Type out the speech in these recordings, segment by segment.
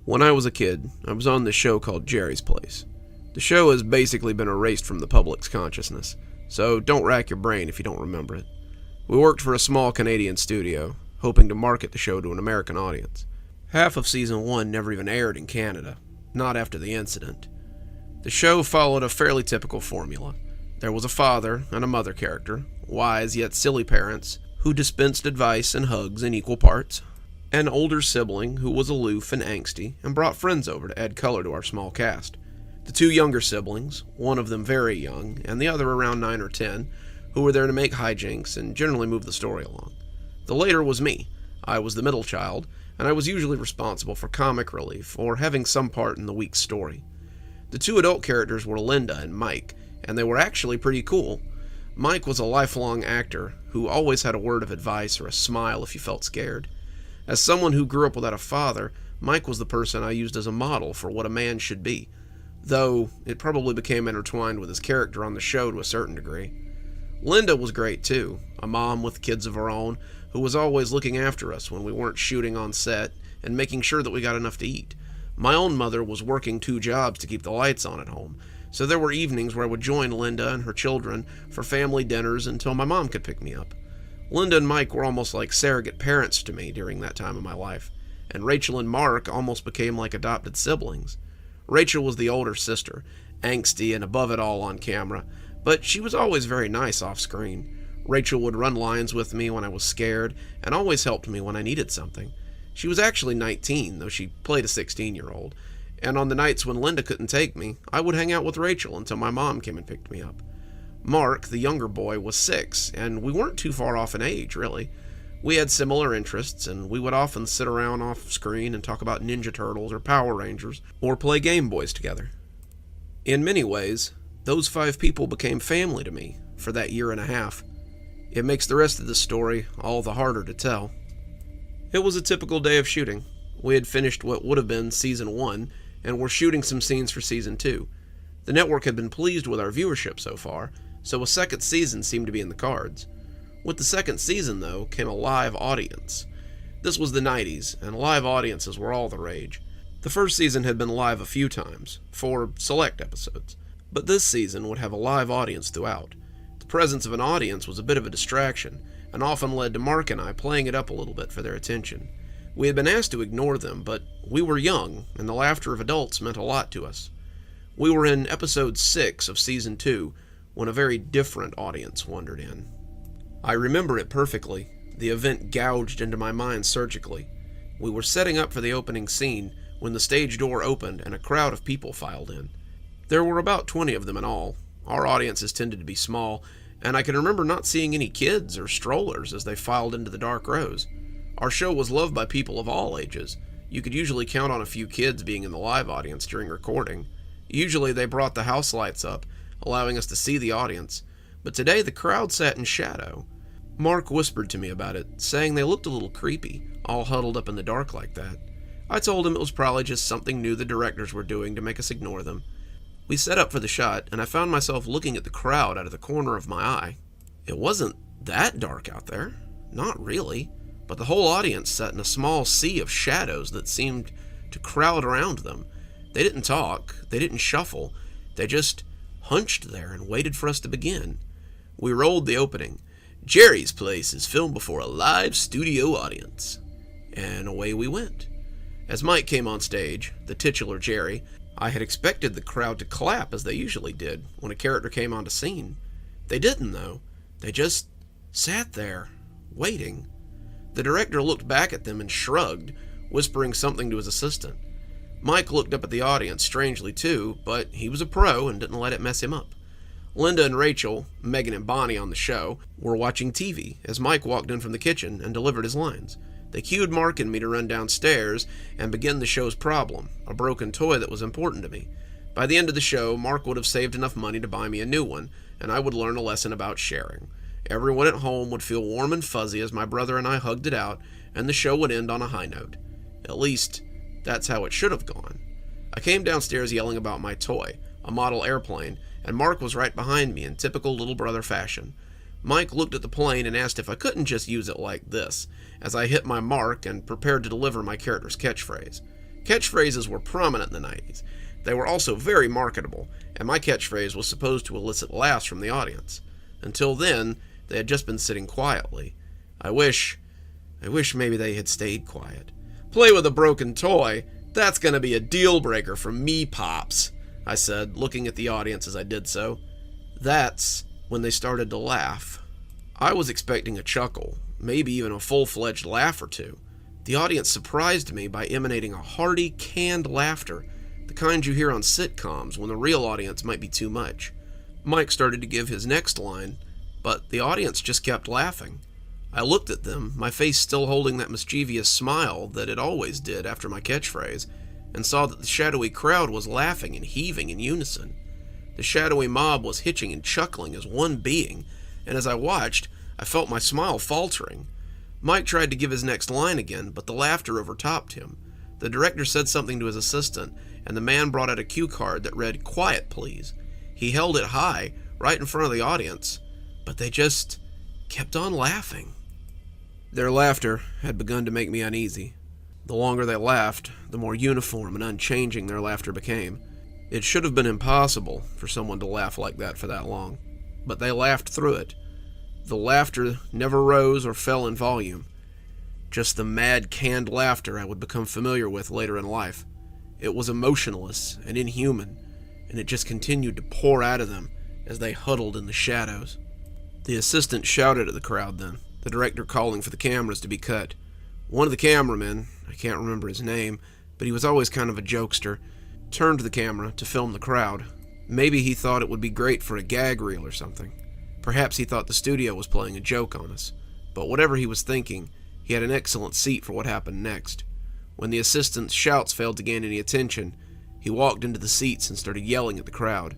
When I was a kid, I was on this show called Jerry's Place. The show has basically been erased from the public's consciousness, so don't rack your brain if you don't remember it. We worked for a small Canadian studio, hoping to market the show to an American audience. Half of Season 1 never even aired in Canada, not after the incident. The show followed a fairly typical formula. There was a father and a mother character, wise yet silly parents, who dispensed advice and hugs in equal parts. An older sibling who was aloof and angsty and brought friends over to add color to our small cast. The two younger siblings, one of them very young and the other around 9 or 10, who were there to make hijinks and generally move the story along. The later was me. I was the middle child, and I was usually responsible for comic relief or having some part in the week's story. The two adult characters were Linda and Mike, and they were actually pretty cool. Mike was a lifelong actor who always had a word of advice or a smile if you felt scared. As someone who grew up without a father, Mike was the person I used as a model for what a man should be, though it probably became intertwined with his character on the show to a certain degree. Linda was great too, a mom with kids of her own who was always looking after us when we weren't shooting on set and making sure that we got enough to eat. My own mother was working 2 jobs to keep the lights on at home, so there were evenings where I would join Linda and her children for family dinners until my mom could pick me up. Linda and Mike were almost like surrogate parents to me during that time of my life, and Rachel and Mark almost became like adopted siblings. Rachel was the older sister, angsty and above it all on camera, but she was always very nice off screen. Rachel would run lines with me when I was scared, and always helped me when I needed something. She was actually 19, though she played a 16-year-old, and on the nights when Linda couldn't take me, I would hang out with Rachel until my mom came and picked me up. Mark, the younger boy, was 6, and we weren't too far off in age, really. We had similar interests, and we would often sit around off screen and talk about Ninja Turtles or Power Rangers, or play Game Boys together. In many ways, those 5 people became family to me for that year and a half. It makes the rest of the story all the harder to tell. It was a typical day of shooting. We had finished what would have been Season 1, and were shooting some scenes for Season 2. The network had been pleased with our viewership so far, so a second season seemed to be in the cards. With the second season, though, came a live audience. This was the 90s, and live audiences were all the rage. The first season had been live a few times, for select episodes, but this season would have a live audience throughout. The presence of an audience was a bit of a distraction, and often led to Mark and I playing it up a little bit for their attention. We had been asked to ignore them, but we were young, and the laughter of adults meant a lot to us. We were in episode 6 of Season 2, when a very different audience wandered in. I remember it perfectly. The event gouged into my mind surgically. We were setting up for the opening scene when the stage door opened and a crowd of people filed in. There were about 20 of them in all. Our audiences tended to be small, and I can remember not seeing any kids or strollers as they filed into the dark rows. Our show was loved by people of all ages. You could usually count on a few kids being in the live audience during recording. Usually they brought the house lights up, allowing us to see the audience, but today the crowd sat in shadow. Mark whispered to me about it, saying they looked a little creepy, all huddled up in the dark like that. I told him it was probably just something new the directors were doing to make us ignore them. We set up for the shot, and I found myself looking at the crowd out of the corner of my eye. It wasn't that dark out there. Not really. But the whole audience sat in a small sea of shadows that seemed to crowd around them. They didn't talk. They didn't shuffle. They just hunched there and waited for us to begin. We rolled the opening. Jerry's Place is filmed before a live studio audience. And away we went. As Mike came on stage, the titular Jerry, I had expected the crowd to clap as they usually did when a character came onto scene. They didn't, though. They just sat there, waiting. The director looked back at them and shrugged, whispering something to his assistant. Mike looked up at the audience strangely too, but he was a pro and didn't let it mess him up. Linda and Rachel, Megan and Bonnie on the show, were watching TV as Mike walked in from the kitchen and delivered his lines. They cued Mark and me to run downstairs and begin the show's problem, a broken toy that was important to me. By the end of the show, Mark would have saved enough money to buy me a new one, and I would learn a lesson about sharing. Everyone at home would feel warm and fuzzy as my brother and I hugged it out, and the show would end on a high note. At least, that's how it should have gone. I came downstairs yelling about my toy, a model airplane, and Mark was right behind me in typical little brother fashion. Mike looked at the plane and asked if I couldn't just use it like this, as I hit my mark and prepared to deliver my character's catchphrase. Catchphrases were prominent in the 90s. They were also very marketable, and my catchphrase was supposed to elicit laughs from the audience. Until then, they had just been sitting quietly. I wish maybe they had stayed quiet. Play with a broken toy? That's gonna be a deal breaker for me, Pops, I said, looking at the audience as I did so. That's when they started to laugh. I was expecting a chuckle, maybe even a full-fledged laugh or two. The audience surprised me by emanating a hearty, canned laughter, the kind you hear on sitcoms when the real audience might be too much. Mike started to give his next line, but the audience just kept laughing. I looked at them, my face still holding that mischievous smile that it always did after my catchphrase, and saw that the shadowy crowd was laughing and heaving in unison. The shadowy mob was hitching and chuckling as one being, and as I watched, I felt my smile faltering. Mike tried to give his next line again, but the laughter overtopped him. The director said something to his assistant, and the man brought out a cue card that read, "Quiet, please." He held it high, right in front of the audience, but they just kept on laughing. Their laughter had begun to make me uneasy. The longer they laughed, the more uniform and unchanging their laughter became. It should have been impossible for someone to laugh like that for that long, but they laughed through it. The laughter never rose or fell in volume, just the mad, canned laughter I would become familiar with later in life. It was emotionless and inhuman, and it just continued to pour out of them as they huddled in the shadows. The assistant shouted at the crowd then, the director calling for the cameras to be cut. One of the cameramen, I can't remember his name, but he was always kind of a jokester, turned the camera to film the crowd. Maybe he thought it would be great for a gag reel or something. Perhaps he thought the studio was playing a joke on us. But whatever he was thinking, he had an excellent seat for what happened next. When the assistant's shouts failed to gain any attention, he walked into the seats and started yelling at the crowd.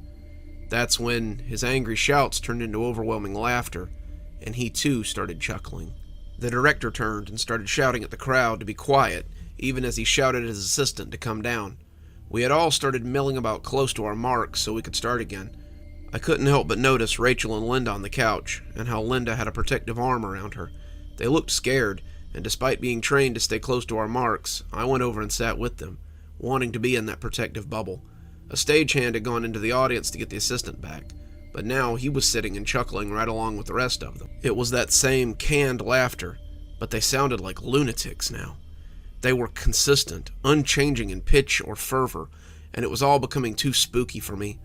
That's when his angry shouts turned into overwhelming laughter, and he too started chuckling. The director turned and started shouting at the crowd to be quiet, even as he shouted at his assistant to come down. We had all started milling about close to our marks so we could start again. I couldn't help but notice Rachel and Linda on the couch, and how Linda had a protective arm around her. They looked scared, and despite being trained to stay close to our marks, I went over and sat with them, wanting to be in that protective bubble. A stagehand had gone into the audience to get the assistant back, but now he was sitting and chuckling right along with the rest of them. It was that same canned laughter, but they sounded like lunatics now. They were consistent, unchanging in pitch or fervor, and it was all becoming too spooky for me.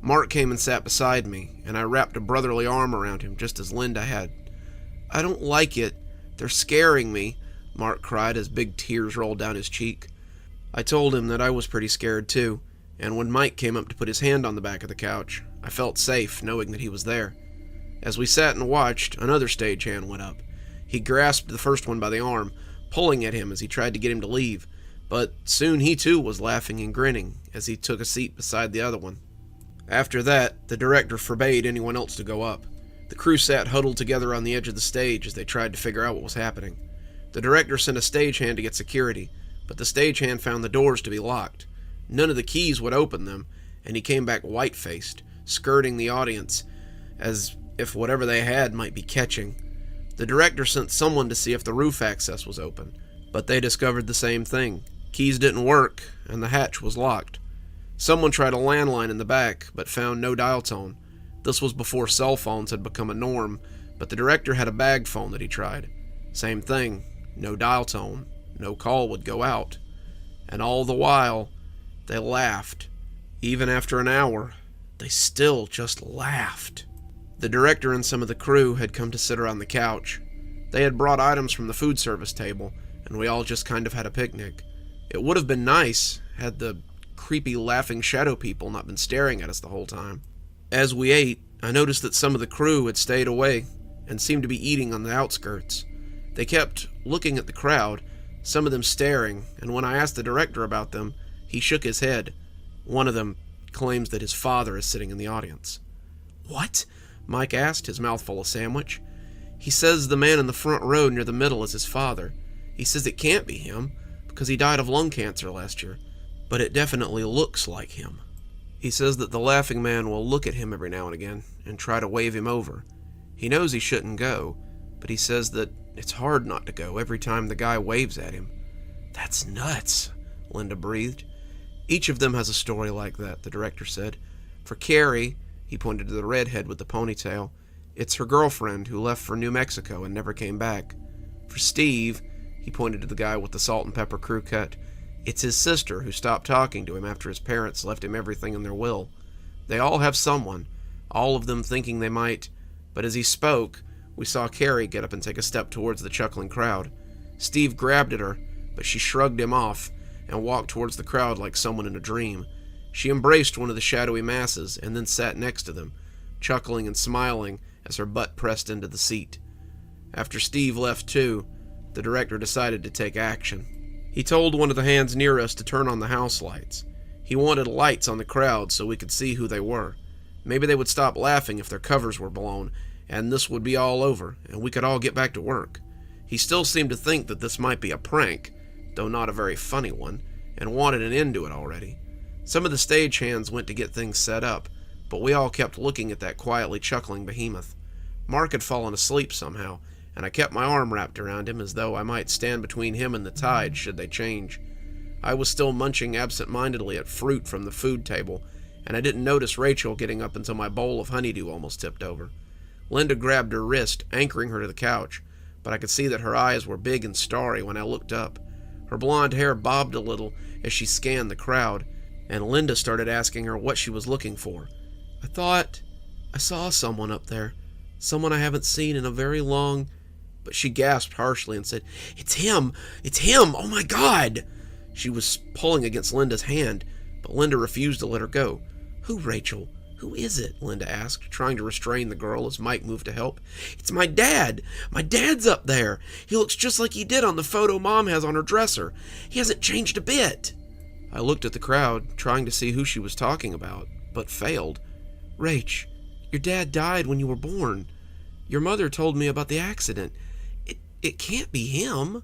Mark came and sat beside me, and I wrapped a brotherly arm around him just as Linda had. "I don't like it. They're scaring me," Mark cried as big tears rolled down his cheek. I told him that I was pretty scared too, and when Mike came up to put his hand on the back of the couch, I felt safe knowing that he was there. As we sat and watched, another stagehand went up. He grasped the first one by the arm, pulling at him as he tried to get him to leave, but soon he too was laughing and grinning as he took a seat beside the other one. After that, the director forbade anyone else to go up. The crew sat huddled together on the edge of the stage as they tried to figure out what was happening. The director sent a stagehand to get security, but the stagehand found the doors to be locked. None of the keys would open them, and he came back white-faced, skirting the audience, as if whatever they had might be catching. The director sent someone to see if the roof access was open, but they discovered the same thing. Keys didn't work, and the hatch was locked. Someone tried a landline in the back, but found no dial tone. This was before cell phones had become a norm, but the director had a bag phone that he tried. Same thing, no dial tone, no call would go out. And all the while, they laughed. Even after an hour, they still just laughed. The director and some of the crew had come to sit around the couch. They had brought items from the food service table, and we all just kind of had a picnic. It would have been nice had the creepy laughing shadow people not been staring at us the whole time. As we ate, I noticed that some of the crew had stayed away and seemed to be eating on the outskirts. They kept looking at the crowd, some of them staring, and when I asked the director about them, he shook his head. One of them claims that his father is sitting in the audience. "What?" Mike asked, his mouth full of sandwich. "He says the man in the front row near the middle is his father. He says it can't be him, because he died of lung cancer last year, but it definitely looks like him. He says that the laughing man will look at him every now and again and try to wave him over. He knows he shouldn't go, but he says that it's hard not to go every time the guy waves at him." "That's nuts," Linda breathed. Each of them has a story like that, the director said. For Carrie, he pointed to the redhead with the ponytail, it's her girlfriend who left for New Mexico and never came back. For Steve, he pointed to the guy with the salt and pepper crew cut, it's his sister who stopped talking to him after his parents left him everything in their will. They all have someone, all of them thinking they might, but as he spoke, we saw Carrie get up and take a step towards the chuckling crowd. Steve grabbed at her, but she shrugged him off and walked towards the crowd like someone in a dream. She embraced one of the shadowy masses and then sat next to them, chuckling and smiling as her butt pressed into the seat. After Steve left too, the director decided to take action. He told one of the hands near us to turn on the house lights. He wanted lights on the crowd so we could see who they were. Maybe they would stop laughing if their covers were blown, and this would be all over, and we could all get back to work. He still seemed to think that this might be a prank, though not a very funny one, and wanted an end to it already. Some of the stage hands went to get things set up, but we all kept looking at that quietly chuckling behemoth. Mark had fallen asleep somehow, and I kept my arm wrapped around him as though I might stand between him and the tide should they change. I was still munching absent-mindedly at fruit from the food table, and I didn't notice Rachel getting up until my bowl of honeydew almost tipped over. Linda grabbed her wrist, anchoring her to the couch, but I could see that her eyes were big and starry when I looked up. Her blonde hair bobbed a little as she scanned the crowd, and Linda started asking her what she was looking for. I saw someone up there, someone I haven't seen in a very long... But she gasped harshly and said, It's him! It's him! Oh my God! She was pulling against Linda's hand, but Linda refused to let her go. Who, Rachel? Who is it? Linda asked, trying to restrain the girl as Mike moved to help. It's my dad! My dad's up there! He looks just like he did on the photo Mom has on her dresser. He hasn't changed a bit. I looked at the crowd, trying to see who she was talking about, but failed. Rach, your dad died when you were born. Your mother told me about the accident. It can't be him.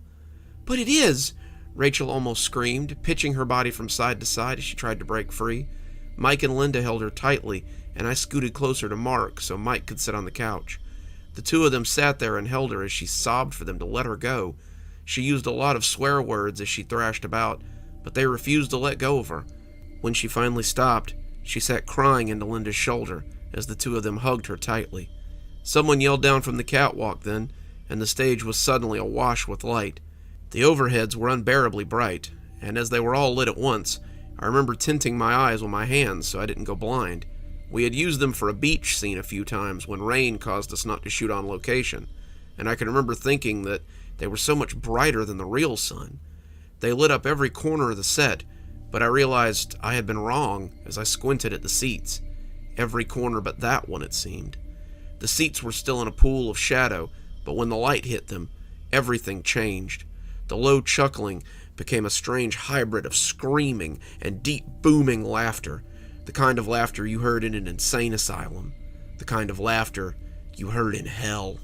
But it is, Rachel almost screamed, pitching her body from side to side as she tried to break free. Mike and Linda held her tightly, and I scooted closer to Mark so Mike could sit on the couch. The two of them sat there and held her as she sobbed for them to let her go. She used a lot of swear words as she thrashed about, but they refused to let go of her. When she finally stopped, she sat crying into Linda's shoulder as the two of them hugged her tightly. Someone yelled down from the catwalk then, and the stage was suddenly awash with light. The overheads were unbearably bright, and as they were all lit at once, I remember tinting my eyes with my hands so I didn't go blind. We had used them for a beach scene a few times when rain caused us not to shoot on location, and I can remember thinking that they were so much brighter than the real sun. They lit up every corner of the set, but I realized I had been wrong as I squinted at the seats. Every corner but that one, it seemed. The seats were still in a pool of shadow, but when the light hit them, everything changed. The low chuckling became a strange hybrid of screaming and deep booming laughter, the kind of laughter you heard in an insane asylum, the kind of laughter you heard in hell.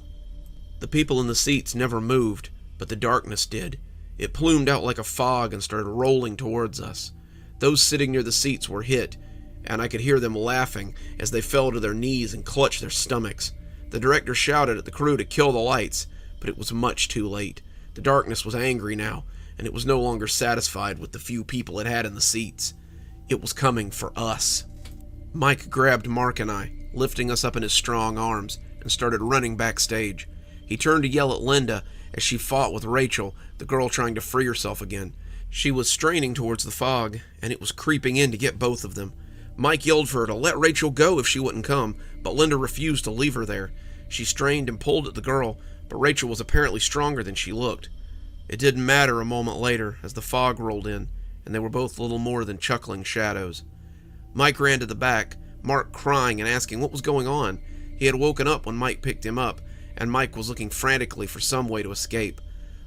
The people in the seats never moved, but the darkness did. It plumed out like a fog and started rolling towards us. Those sitting near the seats were hit, and I could hear them laughing as they fell to their knees and clutched their stomachs. The director shouted at the crew to kill the lights, but it was much too late. The darkness was angry now, and it was no longer satisfied with the few people it had in the seats. It was coming for us. Mike grabbed Mark and I, lifting us up in his strong arms, and started running backstage. He turned to yell at Linda as she fought with Rachel, the girl trying to free herself again. She was straining towards the fog, and it was creeping in to get both of them. Mike yelled for her to let Rachel go if she wouldn't come, but Linda refused to leave her there. She strained and pulled at the girl, but Rachel was apparently stronger than she looked. It didn't matter a moment later as the fog rolled in, and they were both little more than chuckling shadows. Mike ran to the back, Mark crying and asking what was going on. He had woken up when Mike picked him up, and Mike was looking frantically for some way to escape.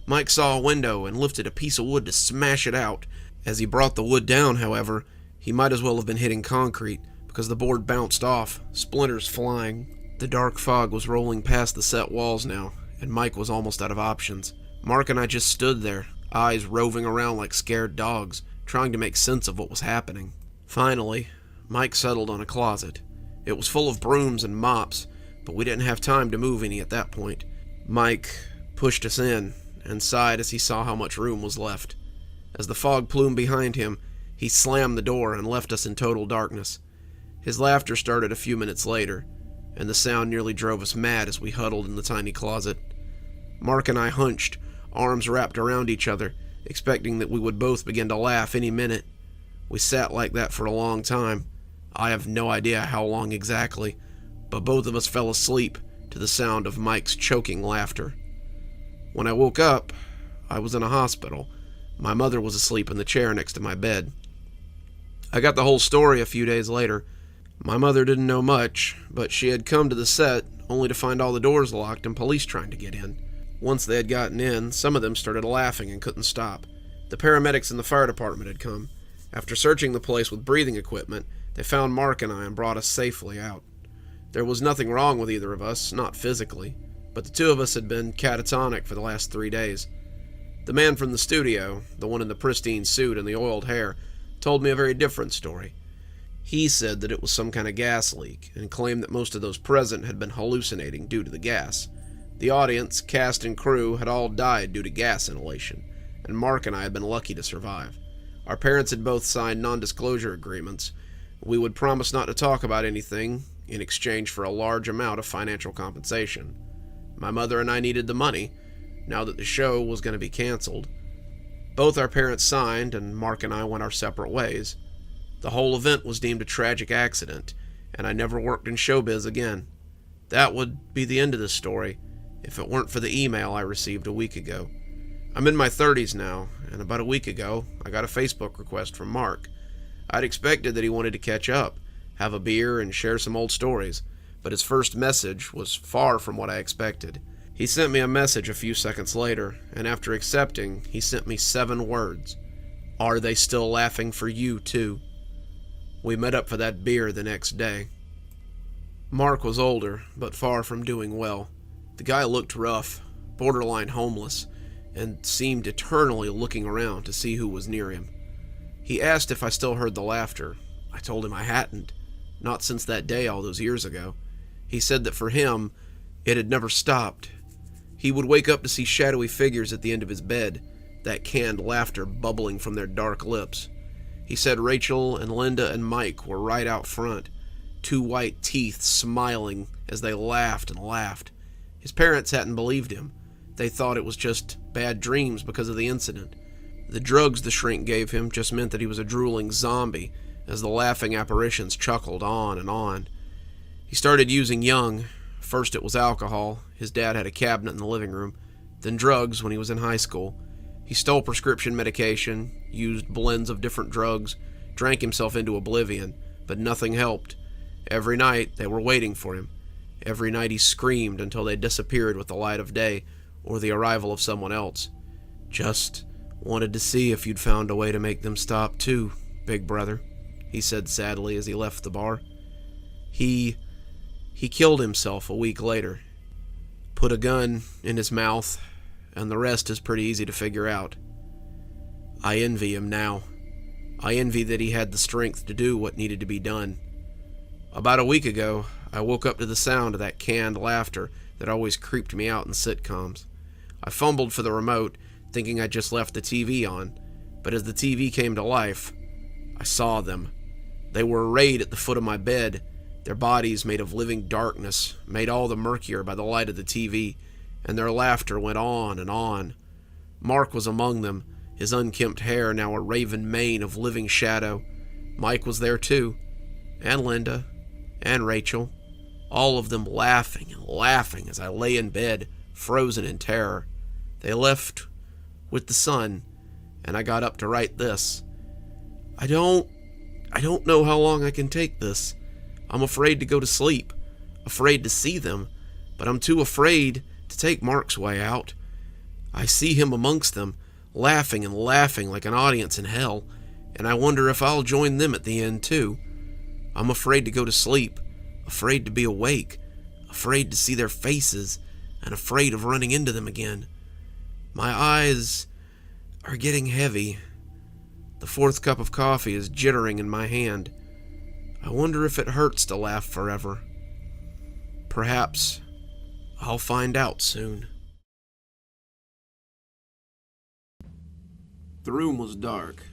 Mike saw a window and lifted a piece of wood to smash it out. As he brought the wood down, however, he might as well have been hitting concrete, because the board bounced off, splinters flying. The dark fog was rolling past the set walls now, and Mike was almost out of options. Mark and I just stood there, eyes roving around like scared dogs, trying to make sense of what was happening. Finally, Mike settled on a closet. It was full of brooms and mops, but we didn't have time to move any at that point. Mike pushed us in and sighed as he saw how much room was left. As the fog plumed behind him, he slammed the door and left us in total darkness. His laughter started a few minutes later, and the sound nearly drove us mad as we huddled in the tiny closet. Mark and I hunched, arms wrapped around each other, expecting that we would both begin to laugh any minute. We sat like that for a long time. I have no idea how long exactly, but both of us fell asleep to the sound of Mike's choking laughter. When I woke up, I was in a hospital. My mother was asleep in the chair next to my bed. I got the whole story a few days later. My mother didn't know much, but she had come to the set only to find all the doors locked and police trying to get in. Once they had gotten in, some of them started laughing and couldn't stop. The paramedics and the fire department had come. After searching the place with breathing equipment, they found Mark and I and brought us safely out. There was nothing wrong with either of us, not physically, but the two of us had been catatonic for the last 3 days. The man from the studio, the one in the pristine suit and the oiled hair, told me a very different story. He said that it was some kind of gas leak, and claimed that most of those present had been hallucinating due to the gas. The audience, cast and crew had all died due to gas inhalation, and Mark and I had been lucky to survive. Our parents had both signed non-disclosure agreements. We would promise not to talk about anything in exchange for a large amount of financial compensation. My mother and I needed the money, now that the show was going to be canceled. Both our parents signed, and Mark and I went our separate ways. The whole event was deemed a tragic accident, and I never worked in showbiz again. That would be the end of this story, if it weren't for the email I received a week ago. I'm in my 30s now, and about a week ago, I got a Facebook request from Mark. I'd expected that he wanted to catch up, have a beer, and share some old stories, but his first message was far from what I expected. He sent me a message a few seconds later, and after accepting, he sent me 7 words. Are they still laughing for you, too? We met up for that beer the next day. Mark was older, but far from doing well. The guy looked rough, borderline homeless, and seemed eternally looking around to see who was near him. He asked if I still heard the laughter. I told him I hadn't, not since that day all those years ago. He said that for him, it had never stopped. He would wake up to see shadowy figures at the end of his bed, that canned laughter bubbling from their dark lips. He said Rachel and Linda and Mike were right out front, 2 white teeth smiling as they laughed and laughed. His parents hadn't believed him. They thought it was just bad dreams because of the incident. The drugs the shrink gave him just meant that he was a drooling zombie, as the laughing apparitions chuckled on and on. He started using young. First it was alcohol. His dad had a cabinet in the living room. Then drugs when he was in high school. He stole prescription medication, used blends of different drugs, drank himself into oblivion, but nothing helped. Every night they were waiting for him. Every night he screamed until they disappeared with the light of day or the arrival of someone else. Just wanted to see if you'd found a way to make them stop too, big brother, he said sadly as he left the bar. He killed himself a week later. Put a gun in his mouth, and the rest is pretty easy to figure out. I envy him now. I envy that he had the strength to do what needed to be done. About a week ago, I woke up to the sound of that canned laughter that always creeped me out in sitcoms. I fumbled for the remote, thinking I'd just left the TV on, but as the TV came to life, I saw them. They were arrayed at the foot of my bed, their bodies made of living darkness, made all the murkier by the light of the TV, and their laughter went on and on. Mark was among them, his unkempt hair now a raven mane of living shadow. Mike was there too, and Linda, and Rachel, all of them laughing and laughing as I lay in bed, frozen in terror. They left with the sun, and I got up to write this. I don't know how long I can take this. I'm afraid to go to sleep, afraid to see them, but I'm too afraid to take Mark's way out. I see him amongst them, laughing and laughing like an audience in hell, and I wonder if I'll join them at the end too. I'm afraid to go to sleep, afraid to be awake, afraid to see their faces, and afraid of running into them again. My eyes are getting heavy. The 4th cup of coffee is jittering in my hand. I wonder if it hurts to laugh forever. Perhaps I'll find out soon. The room was dark,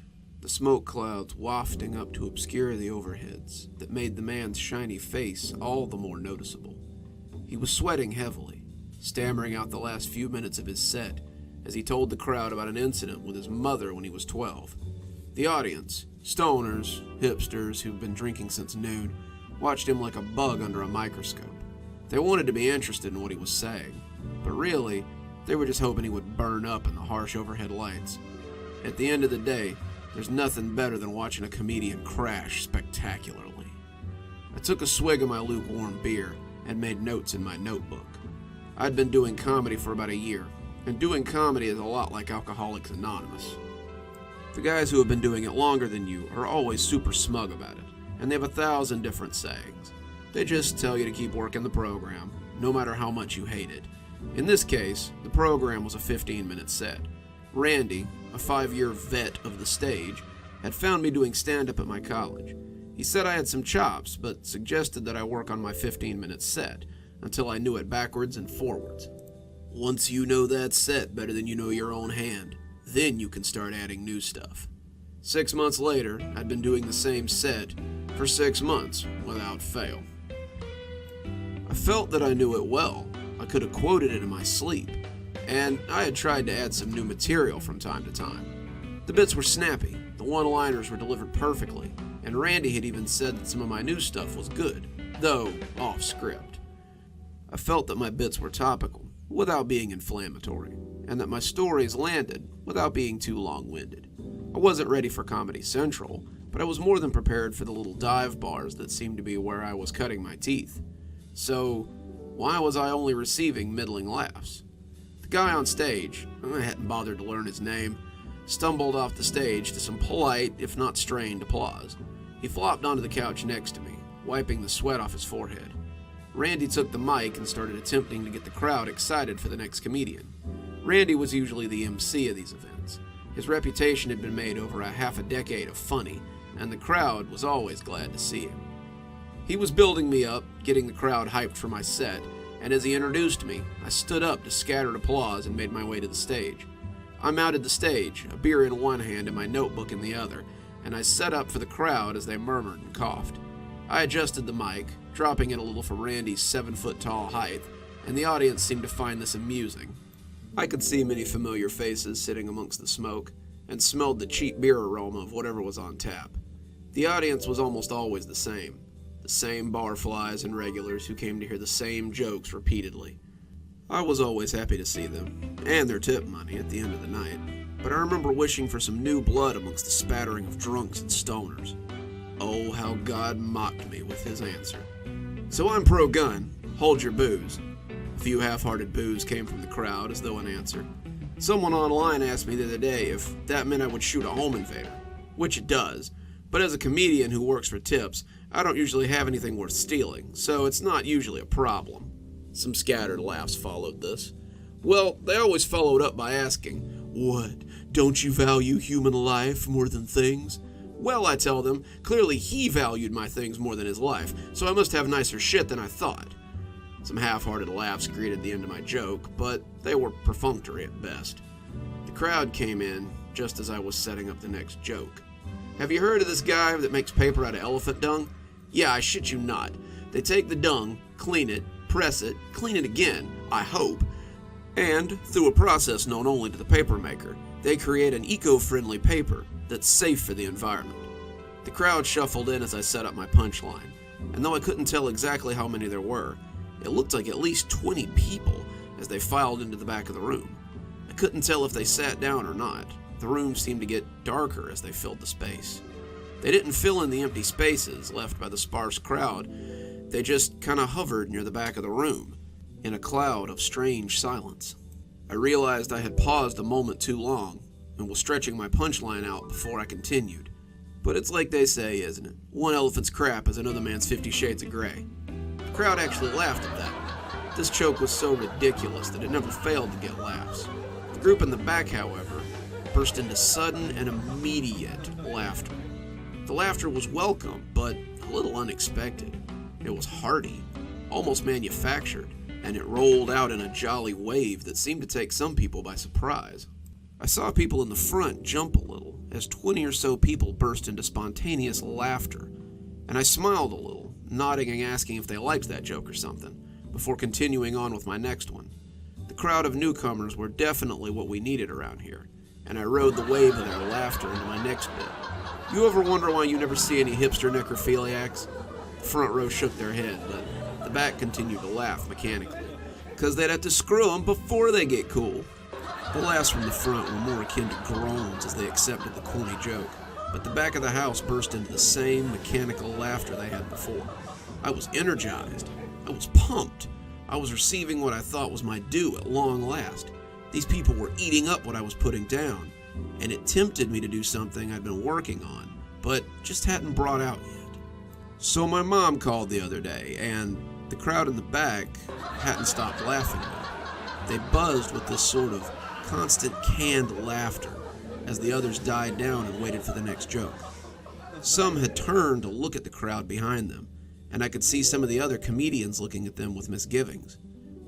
the smoke clouds wafting up to obscure the overheads that made the man's shiny face all the more noticeable. He was sweating heavily, stammering out the last few minutes of his set as he told the crowd about an incident with his mother when he was 12. The audience, stoners, hipsters who've been drinking since noon, watched him like a bug under a microscope. They wanted to be interested in what he was saying, but really, they were just hoping he would burn up in the harsh overhead lights. At the end of the day, there's nothing better than watching a comedian crash spectacularly. I took a swig of my lukewarm beer and made notes in my notebook. I'd been doing comedy for about a year, and doing comedy is a lot like Alcoholics Anonymous. The guys who have been doing it longer than you are always super smug about it, and they have 1,000 different sayings. They just tell you to keep working the program, no matter how much you hate it. In this case, the program was a 15-minute set. Randy, a 5-year vet of the stage, had found me doing stand-up at my college. He said I had some chops, but suggested that I work on my 15-minute set until I knew it backwards and forwards. Once you know that set better than you know your own hand, then you can start adding new stuff. 6 months later, I'd been doing the same set for 6 months without fail. I felt that I knew it well. I could have quoted it in my sleep, and I had tried to add some new material from time to time. The bits were snappy, the one-liners were delivered perfectly, and Randy had even said that some of my new stuff was good, though off script. I felt that my bits were topical, without being inflammatory, and that my stories landed without being too long-winded. I wasn't ready for Comedy Central, but I was more than prepared for the little dive bars that seemed to be where I was cutting my teeth. So, why was I only receiving middling laughs? The guy on stage, I hadn't bothered to learn his name, stumbled off the stage to some polite, if not strained, applause. He flopped onto the couch next to me, wiping the sweat off his forehead. Randy took the mic and started attempting to get the crowd excited for the next comedian. Randy was usually the MC of these events. His reputation had been made over a half a decade of funny, and the crowd was always glad to see him. He was building me up, getting the crowd hyped for my set, and as he introduced me, I stood up to scattered applause and made my way to the stage. I mounted the stage, a beer in one hand and my notebook in the other, and I set up for the crowd as they murmured and coughed. I adjusted the mic, dropping it a little for Randy's 7-foot-tall height, and the audience seemed to find this amusing. I could see many familiar faces sitting amongst the smoke, and smelled the cheap beer aroma of whatever was on tap. The audience was almost always the same barflies and regulars who came to hear the same jokes repeatedly. I was always happy to see them, and their tip money at the end of the night, but I remember wishing for some new blood amongst the spattering of drunks and stoners. Oh, how God mocked me with his answer. So I'm pro-gun, hold your booze. A few half-hearted boos came from the crowd as though an answer. Someone online asked me the other day if that meant I would shoot a home invader, which it does, but as a comedian who works for tips, I don't usually have anything worth stealing, so it's not usually a problem. Some scattered laughs followed this. Well, they always followed up by asking, "What, don't you value human life more than things?" Well, I tell them, clearly he valued my things more than his life, so I must have nicer shit than I thought. Some half-hearted laughs greeted the end of my joke, but they were perfunctory at best. The crowd came in just as I was setting up the next joke. Have you heard of this guy that makes paper out of elephant dung? Yeah, I shit you not. They take the dung, clean it, press it, clean it again, I hope, and, through a process known only to the paper maker, they create an eco-friendly paper that's safe for the environment. The crowd shuffled in as I set up my punchline, and though I couldn't tell exactly how many there were, it looked like at least 20 people as they filed into the back of the room. I couldn't tell if they sat down or not. The room seemed to get darker as they filled the space. They didn't fill in the empty spaces left by the sparse crowd. They just kind of hovered near the back of the room, in a cloud of strange silence. I realized I had paused a moment too long and was stretching my punchline out before I continued. But it's like they say, isn't it? One elephant's crap is another man's 50 Shades of Grey. The crowd actually laughed at that one. This joke was so ridiculous that it never failed to get laughs. The group in the back, however, burst into sudden and immediate laughter. The laughter was welcome, but a little unexpected. It was hearty, almost manufactured, and it rolled out in a jolly wave that seemed to take some people by surprise. I saw people in the front jump a little as 20 or so people burst into spontaneous laughter, and I smiled a little, nodding and asking if they liked that joke or something, before continuing on with my next one. The crowd of newcomers were definitely what we needed around here, and I rode the wave of their laughter into my next bit. You ever wonder why you never see any hipster necrophiliacs? The front row shook their head, but the back continued to laugh mechanically, because they'd have to screw them before they get cool. The laughs from the front were more akin to groans as they accepted the corny joke, but the back of the house burst into the same mechanical laughter they had before. I was energized. I was pumped. I was receiving what I thought was my due at long last. These people were eating up what I was putting down, and it tempted me to do something I'd been working on, but just hadn't brought out yet. So my mom called the other day, and the crowd in the back hadn't stopped laughing though. They buzzed with this sort of constant canned laughter as the others died down and waited for the next joke. Some had turned to look at the crowd behind them, and I could see some of the other comedians looking at them with misgivings.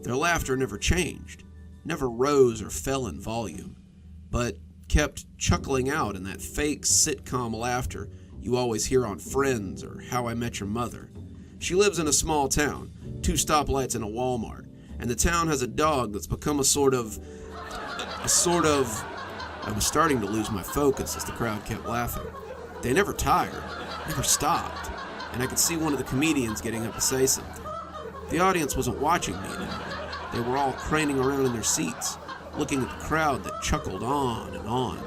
Their laughter never changed, never rose or fell in volume, but kept chuckling out in that fake sitcom laughter you always hear on Friends or How I Met Your Mother. She lives in a small town, 2 stoplights and a Walmart, and the town has a dog that's become a sort of... I was starting to lose my focus as the crowd kept laughing. They never tired, never stopped, and I could see one of the comedians getting up to say something. The audience wasn't watching me anymore. They were all craning around in their seats, looking at the crowd that chuckled on and on.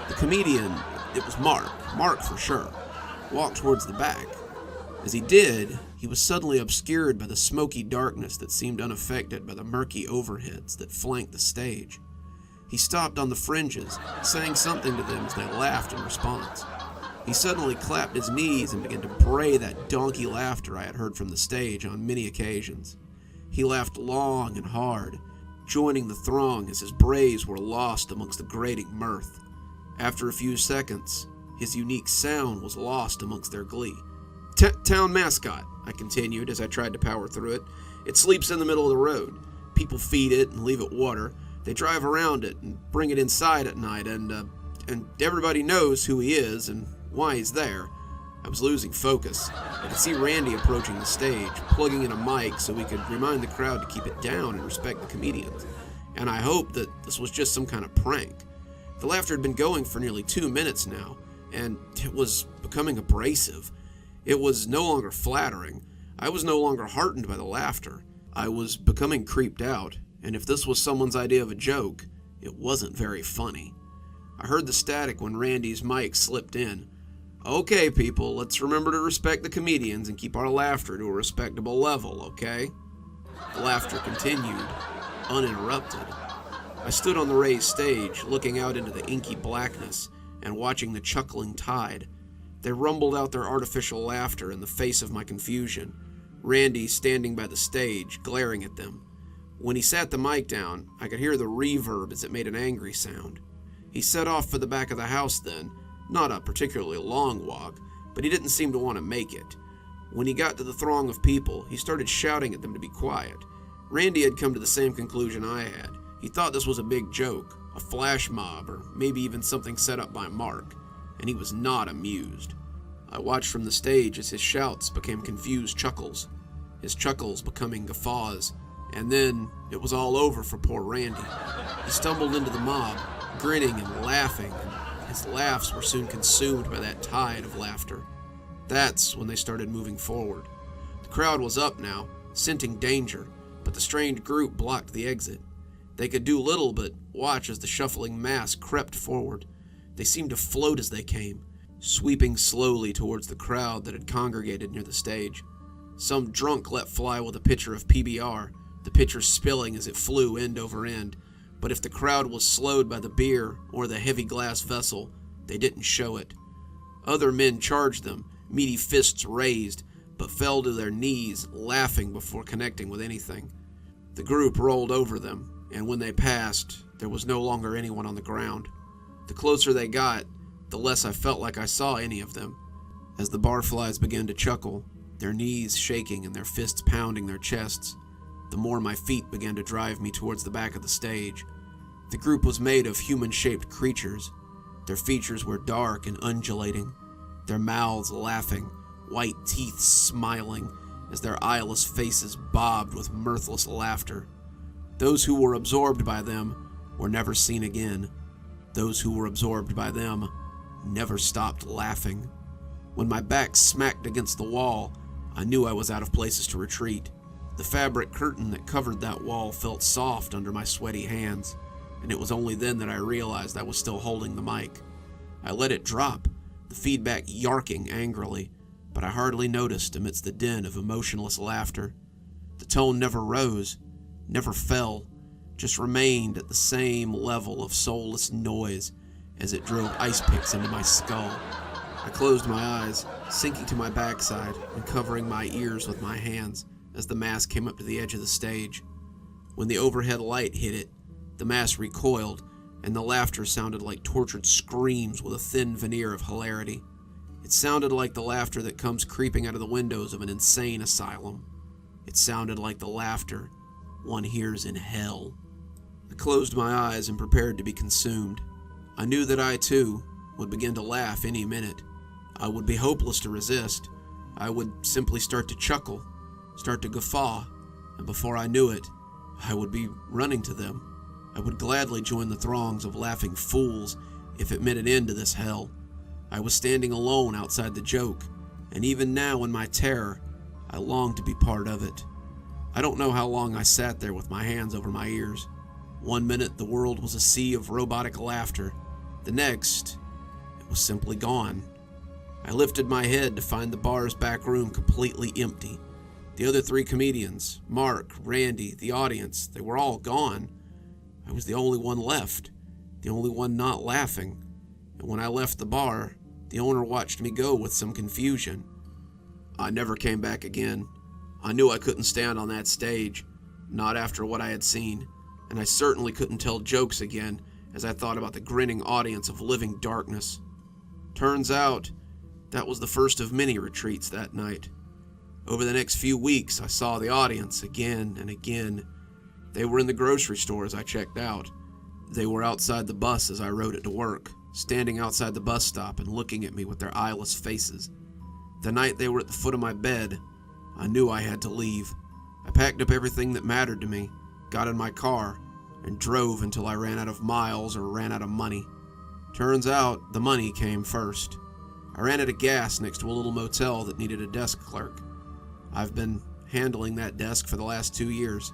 The comedian, it was Mark for sure, walked towards the back. As he did, he was suddenly obscured by the smoky darkness that seemed unaffected by the murky overheads that flanked the stage. He stopped on the fringes, saying something to them as they laughed in response. He suddenly clapped his knees and began to bray that donkey laughter I had heard from the stage on many occasions. He laughed long and hard, joining the throng as his brays were lost amongst the grating mirth. After a few seconds, his unique sound was lost amongst their glee. Town mascot, I continued as I tried to power through it. It sleeps in the middle of the road. People feed it and leave it water. They drive around it and bring it inside at night, and everybody knows who he is and why he's there. I was losing focus. I could see Randy approaching the stage, plugging in a mic so we could remind the crowd to keep it down and respect the comedians. And I hoped that this was just some kind of prank. The laughter had been going for nearly 2 minutes now, and it was becoming abrasive. It was no longer flattering. I was no longer heartened by the laughter. I was becoming creeped out, and if this was someone's idea of a joke, it wasn't very funny. I heard the static when Randy's mic slipped in. Okay, people, let's remember to respect the comedians and keep our laughter to a respectable level, okay? The laughter continued, uninterrupted. I stood on the raised stage, looking out into the inky blackness and watching the chuckling tide. They rumbled out their artificial laughter in the face of my confusion, Randy standing by the stage, glaring at them. When he sat the mic down, I could hear the reverb as it made an angry sound. He set off for the back of the house then, not a particularly long walk, but he didn't seem to want to make it. When he got to the throng of people, he started shouting at them to be quiet. Randy had come to the same conclusion I had. He thought this was a big joke, a flash mob, or maybe even something set up by Mark, and he was not amused. I watched from the stage as his shouts became confused chuckles, his chuckles becoming guffaws, and then it was all over for poor Randy. He stumbled into the mob, grinning and laughing, and his laughs were soon consumed by that tide of laughter. That's when they started moving forward. The crowd was up now, scenting danger, but the strange group blocked the exit. They could do little but watch as the shuffling mass crept forward. They seemed to float as they came, sweeping slowly towards the crowd that had congregated near the stage. Some drunk let fly with a pitcher of PBR, the pitcher spilling as it flew end over end, but if the crowd was slowed by the beer or the heavy glass vessel, they didn't show it. Other men charged them, meaty fists raised, but fell to their knees, laughing before connecting with anything. The group rolled over them, and when they passed, there was no longer anyone on the ground. The closer they got, the less I felt like I saw any of them. As the barflies began to chuckle, their knees shaking and their fists pounding their chests, the more my feet began to drive me towards the back of the stage. The group was made of human-shaped creatures. Their features were dark and undulating, their mouths laughing, white teeth smiling as their eyeless faces bobbed with mirthless laughter. Those who were absorbed by them were never seen again. Those who were absorbed by them never stopped laughing. When my back smacked against the wall, I knew I was out of places to retreat. The fabric curtain that covered that wall felt soft under my sweaty hands, and it was only then that I realized I was still holding the mic. I let it drop, the feedback yarking angrily, but I hardly noticed amidst the din of emotionless laughter. The tone never rose, never fell, just remained at the same level of soulless noise as it drilled ice picks into my skull. I closed my eyes, sinking to my backside and covering my ears with my hands as the mask came up to the edge of the stage. When the overhead light hit it, the mask recoiled, and the laughter sounded like tortured screams with a thin veneer of hilarity. It sounded like the laughter that comes creeping out of the windows of an insane asylum. It sounded like the laughter one hears in hell. I closed my eyes and prepared to be consumed. I knew that I, too, would begin to laugh any minute. I would be hopeless to resist. I would simply start to chuckle, start to guffaw, and before I knew it, I would be running to them. I would gladly join the throngs of laughing fools if it meant an end to this hell. I was standing alone outside the joke, and even now in my terror, I longed to be part of it. I don't know how long I sat there with my hands over my ears. One minute the world was a sea of robotic laughter. The next, it was simply gone. I lifted my head to find the bar's back room completely empty. The other three comedians, Mark, Randy, the audience, they were all gone. I was the only one left, the only one not laughing. And when I left the bar, the owner watched me go with some confusion. I never came back again. I knew I couldn't stand on that stage, not after what I had seen, and I certainly couldn't tell jokes again as I thought about the grinning audience of living darkness. Turns out, that was the first of many retreats that night. Over the next few weeks, I saw the audience again and again. They were in the grocery store as I checked out. They were outside the bus as I rode it to work, standing outside the bus stop and looking at me with their eyeless faces. The night they were at the foot of my bed, I knew I had to leave. I packed up everything that mattered to me, got in my car, and drove until I ran out of miles or ran out of money. Turns out, the money came first. I ran out of gas next to a little motel that needed a desk clerk. I've been handling that desk for the last 2 years.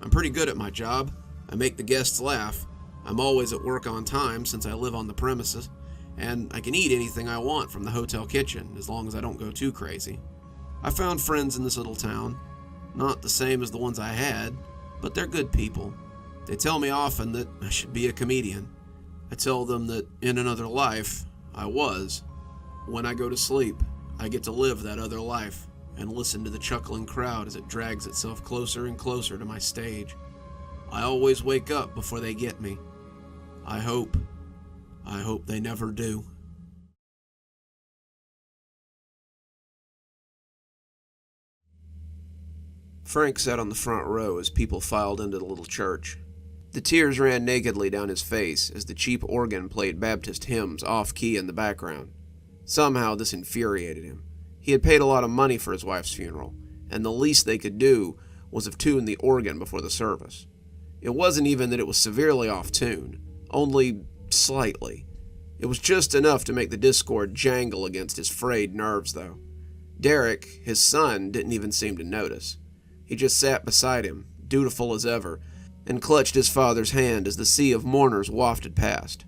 I'm pretty good at my job. I make the guests laugh. I'm always at work on time since I live on the premises, and I can eat anything I want from the hotel kitchen as long as I don't go too crazy. I found friends in this little town. Not the same as the ones I had, but they're good people. They tell me often that I should be a comedian. I tell them that in another life, I was. When I go to sleep, I get to live that other life and listen to the chuckling crowd as it drags itself closer and closer to my stage. I always wake up before they get me. I hope they never do. Frank sat on the front row as people filed into the little church. The tears ran nakedly down his face as the cheap organ played Baptist hymns off-key in the background. Somehow this infuriated him. He had paid a lot of money for his wife's funeral, and the least they could do was have tuned the organ before the service. It wasn't even that it was severely off-tune, only slightly. It was just enough to make the discord jangle against his frayed nerves, though. Derek, his son, didn't even seem to notice. He just sat beside him, dutiful as ever, and clutched his father's hand as the sea of mourners wafted past.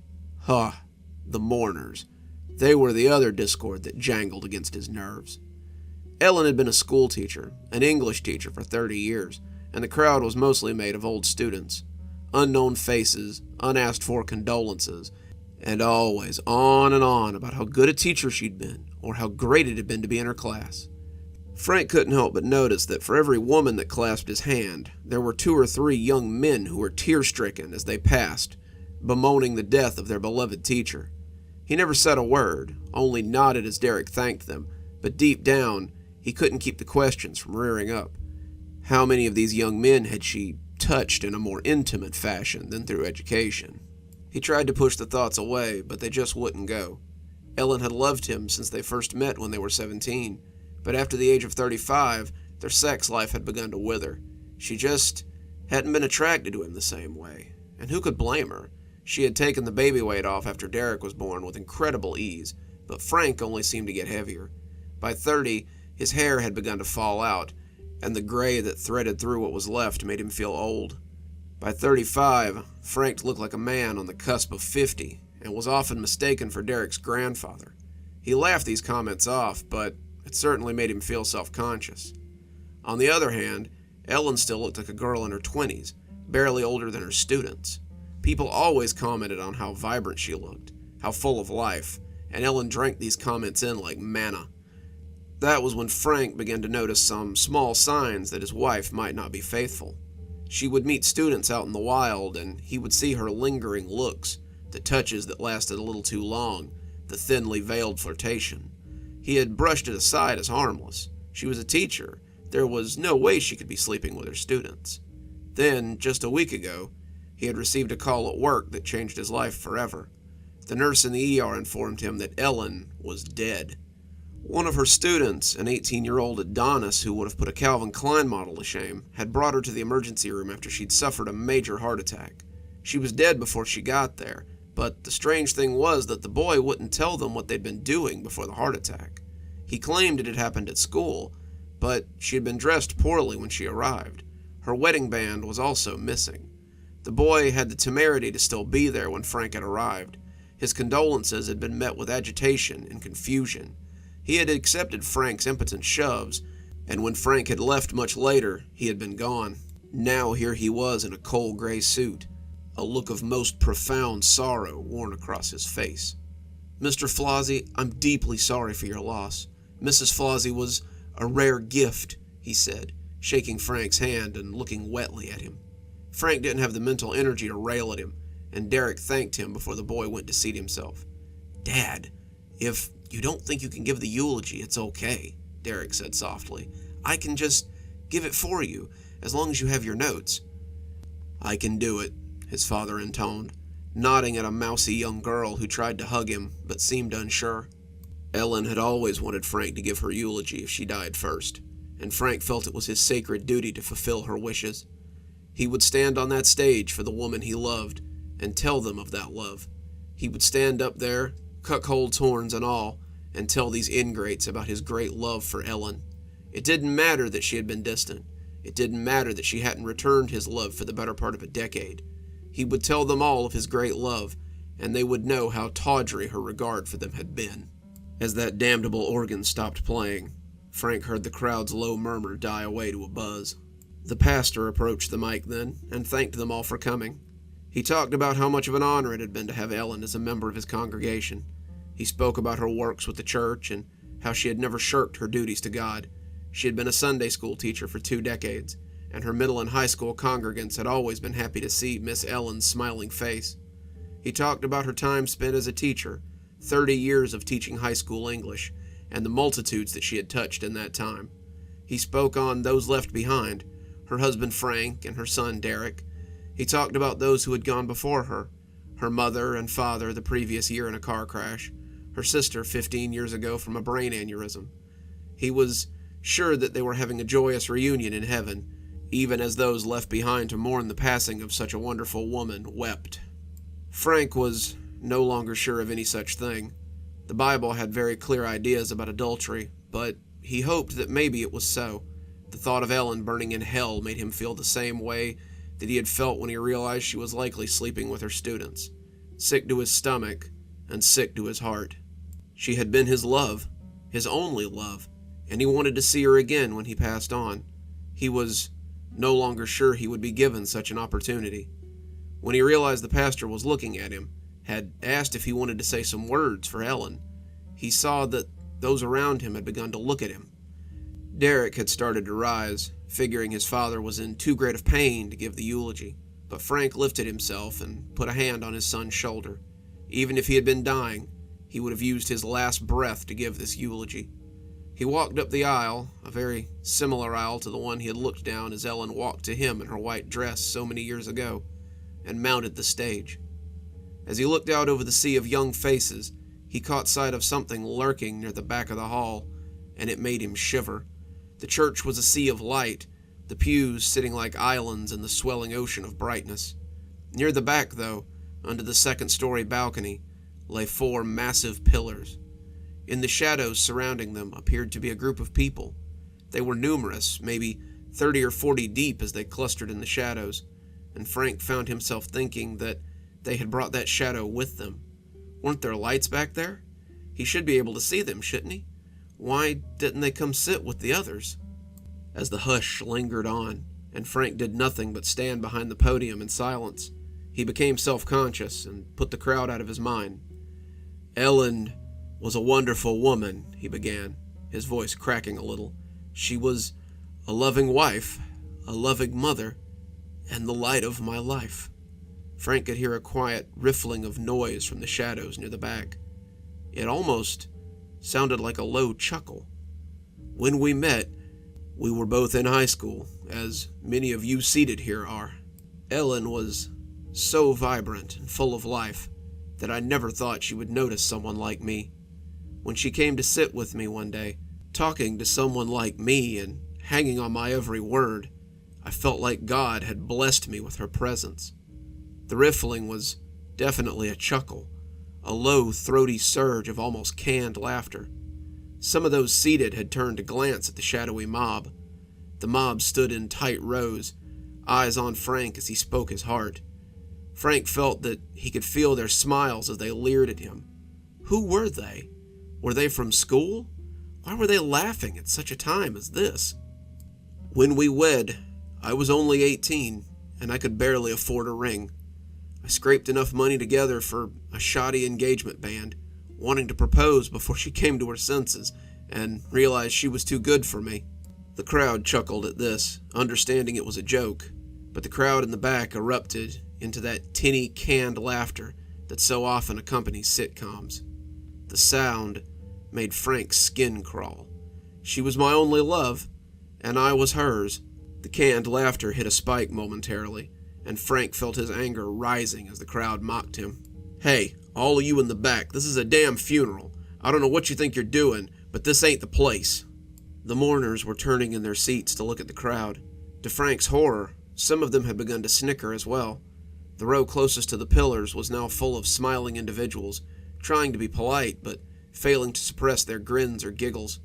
The mourners. They were the other discord that jangled against his nerves. Ellen had been a school teacher, an English teacher for 30 years, and the crowd was mostly made of old students. Unknown faces, unasked-for condolences, and always on and on about how good a teacher she'd been, or how great it had been to be in her class. Frank couldn't help but notice that for every woman that clasped his hand, there were 2 or 3 young men who were tear-stricken as they passed, bemoaning the death of their beloved teacher. He never said a word, only nodded as Derek thanked them, but deep down, he couldn't keep the questions from rearing up. How many of these young men had she touched in a more intimate fashion than through education. He tried to push the thoughts away, but they just wouldn't go. Ellen had loved him since they first met when they were 17, but after the age of 35, their sex life had begun to wither. She just hadn't been attracted to him the same way, and who could blame her? She had taken the baby weight off after Derek was born with incredible ease, but Frank only seemed to get heavier. By 30, his hair had begun to fall out, and the gray that threaded through what was left made him feel old. By 35, Frank looked like a man on the cusp of 50, and was often mistaken for Derek's grandfather. He laughed these comments off, but it certainly made him feel self-conscious. On the other hand, Ellen still looked like a girl in her 20s, barely older than her students. People always commented on how vibrant she looked, how full of life, and Ellen drank these comments in like manna. That was when Frank began to notice some small signs that his wife might not be faithful. She would meet students out in the wild, and he would see her lingering looks, the touches that lasted a little too long, the thinly veiled flirtation. He had brushed it aside as harmless. She was a teacher. There was no way she could be sleeping with her students. Then, just a week ago, he had received a call at work that changed his life forever. The nurse in the ER informed him that Ellen was dead. One of her students, an 18-year-old Adonis who would have put a Calvin Klein model to shame, had brought her to the emergency room after she'd suffered a major heart attack. She was dead before she got there, but the strange thing was that the boy wouldn't tell them what they'd been doing before the heart attack. He claimed it had happened at school, but she had been dressed poorly when she arrived. Her wedding band was also missing. The boy had the temerity to still be there when Frank had arrived. His condolences had been met with agitation and confusion. He had accepted Frank's impotent shoves, and when Frank had left much later, he had been gone. Now here he was in a coal gray suit, a look of most profound sorrow worn across his face. "Mr. Flossie, I'm deeply sorry for your loss. Mrs. Flossie was a rare gift," he said, shaking Frank's hand and looking wetly at him. Frank didn't have the mental energy to rail at him, and Derek thanked him before the boy went to seat himself. "Dad, if you don't think you can give the eulogy, it's okay," Derek said softly. "I can just give it for you, as long as you have your notes." "I can do it," his father intoned, nodding at a mousy young girl who tried to hug him, but seemed unsure. Ellen had always wanted Frank to give her eulogy if she died first, and Frank felt it was his sacred duty to fulfill her wishes. He would stand on that stage for the woman he loved, and tell them of that love. He would stand up there, cuckold's horns and all, and tell these ingrates about his great love for Ellen. It didn't matter that she had been distant. It didn't matter that she hadn't returned his love for the better part of a decade. He would tell them all of his great love, and they would know how tawdry her regard for them had been. As that damnable organ stopped playing, Frank heard the crowd's low murmur die away to a buzz. The pastor approached the mic then, and thanked them all for coming. He talked about how much of an honor it had been to have Ellen as a member of his congregation. He spoke about her works with the church, and how she had never shirked her duties to God. She had been a Sunday school teacher for 2 decades, and her middle and high school congregants had always been happy to see Miss Ellen's smiling face. He talked about her time spent as a teacher, 30 years of teaching high school English, and the multitudes that she had touched in that time. He spoke on those left behind, her husband Frank and her son Derek. He talked about those who had gone before her, her mother and father the previous year in a car crash, her sister 15 years ago from a brain aneurysm. He was sure that they were having a joyous reunion in heaven, even as those left behind to mourn the passing of such a wonderful woman wept. Frank was no longer sure of any such thing. The Bible had very clear ideas about adultery, but he hoped that maybe it was so. The thought of Ellen burning in hell made him feel the same way that he had felt when he realized she was likely sleeping with her students. Sick to his stomach, and sick to his heart. She had been his love, his only love, and he wanted to see her again when he passed on. He was no longer sure he would be given such an opportunity. When he realized the pastor was looking at him, had asked if he wanted to say some words for Ellen, he saw that those around him had begun to look at him. Derek had started to rise, figuring his father was in too great of pain to give the eulogy, but Frank lifted himself and put a hand on his son's shoulder. Even if he had been dying, he would have used his last breath to give this eulogy. He walked up the aisle, a very similar aisle to the one he had looked down as Ellen walked to him in her white dress so many years ago, and mounted the stage. As he looked out over the sea of young faces, he caught sight of something lurking near the back of the hall, and it made him shiver. The church was a sea of light, the pews sitting like islands in the swelling ocean of brightness. Near the back, though, under the second-story balcony, lay 4 massive pillars. In the shadows surrounding them appeared to be a group of people. They were numerous, maybe 30 or 40 deep as they clustered in the shadows, and Frank found himself thinking that they had brought that shadow with them. Weren't there lights back there? He should be able to see them, shouldn't he? Why didn't they come sit with the others? As the hush lingered on, and Frank did nothing but stand behind the podium in silence, he became self-conscious and put the crowd out of his mind. "Ellen was a wonderful woman," he began, his voice cracking a little. "She was a loving wife, a loving mother, and the light of my life." Frank could hear a quiet riffling of noise from the shadows near the back. It almost sounded like a low chuckle. "When we met, we were both in high school, as many of you seated here are. Ellen was so vibrant and full of life that I never thought she would notice someone like me. When she came to sit with me one day, talking to someone like me and hanging on my every word, I felt like God had blessed me with her presence." The riffling was definitely a chuckle, a low, throaty surge of almost canned laughter. Some of those seated had turned to glance at the shadowy mob. The mob stood in tight rows, eyes on Frank as he spoke his heart. Frank felt that he could feel their smiles as they leered at him. Who were they? Were they from school? Why were they laughing at such a time as this? "When we wed, I was only 18, and I could barely afford a ring. I scraped enough money together for a shoddy engagement band, wanting to propose before she came to her senses, and realized she was too good for me." The crowd chuckled at this, understanding it was a joke, but the crowd in the back erupted into that tinny, canned laughter that so often accompanies sitcoms. The sound made Frank's skin crawl. She was my only love, and I was hers. The canned laughter hit a spike momentarily, and Frank felt his anger rising as the crowd mocked him. "Hey, all of you in the back, this is a damn funeral. I don't know what you think you're doing, but this ain't the place." The mourners were turning in their seats to look at the crowd. To Frank's horror, some of them had begun to snicker as well. The row closest to the pillars was now full of smiling individuals, trying to be polite, but failing to suppress their grins or giggles.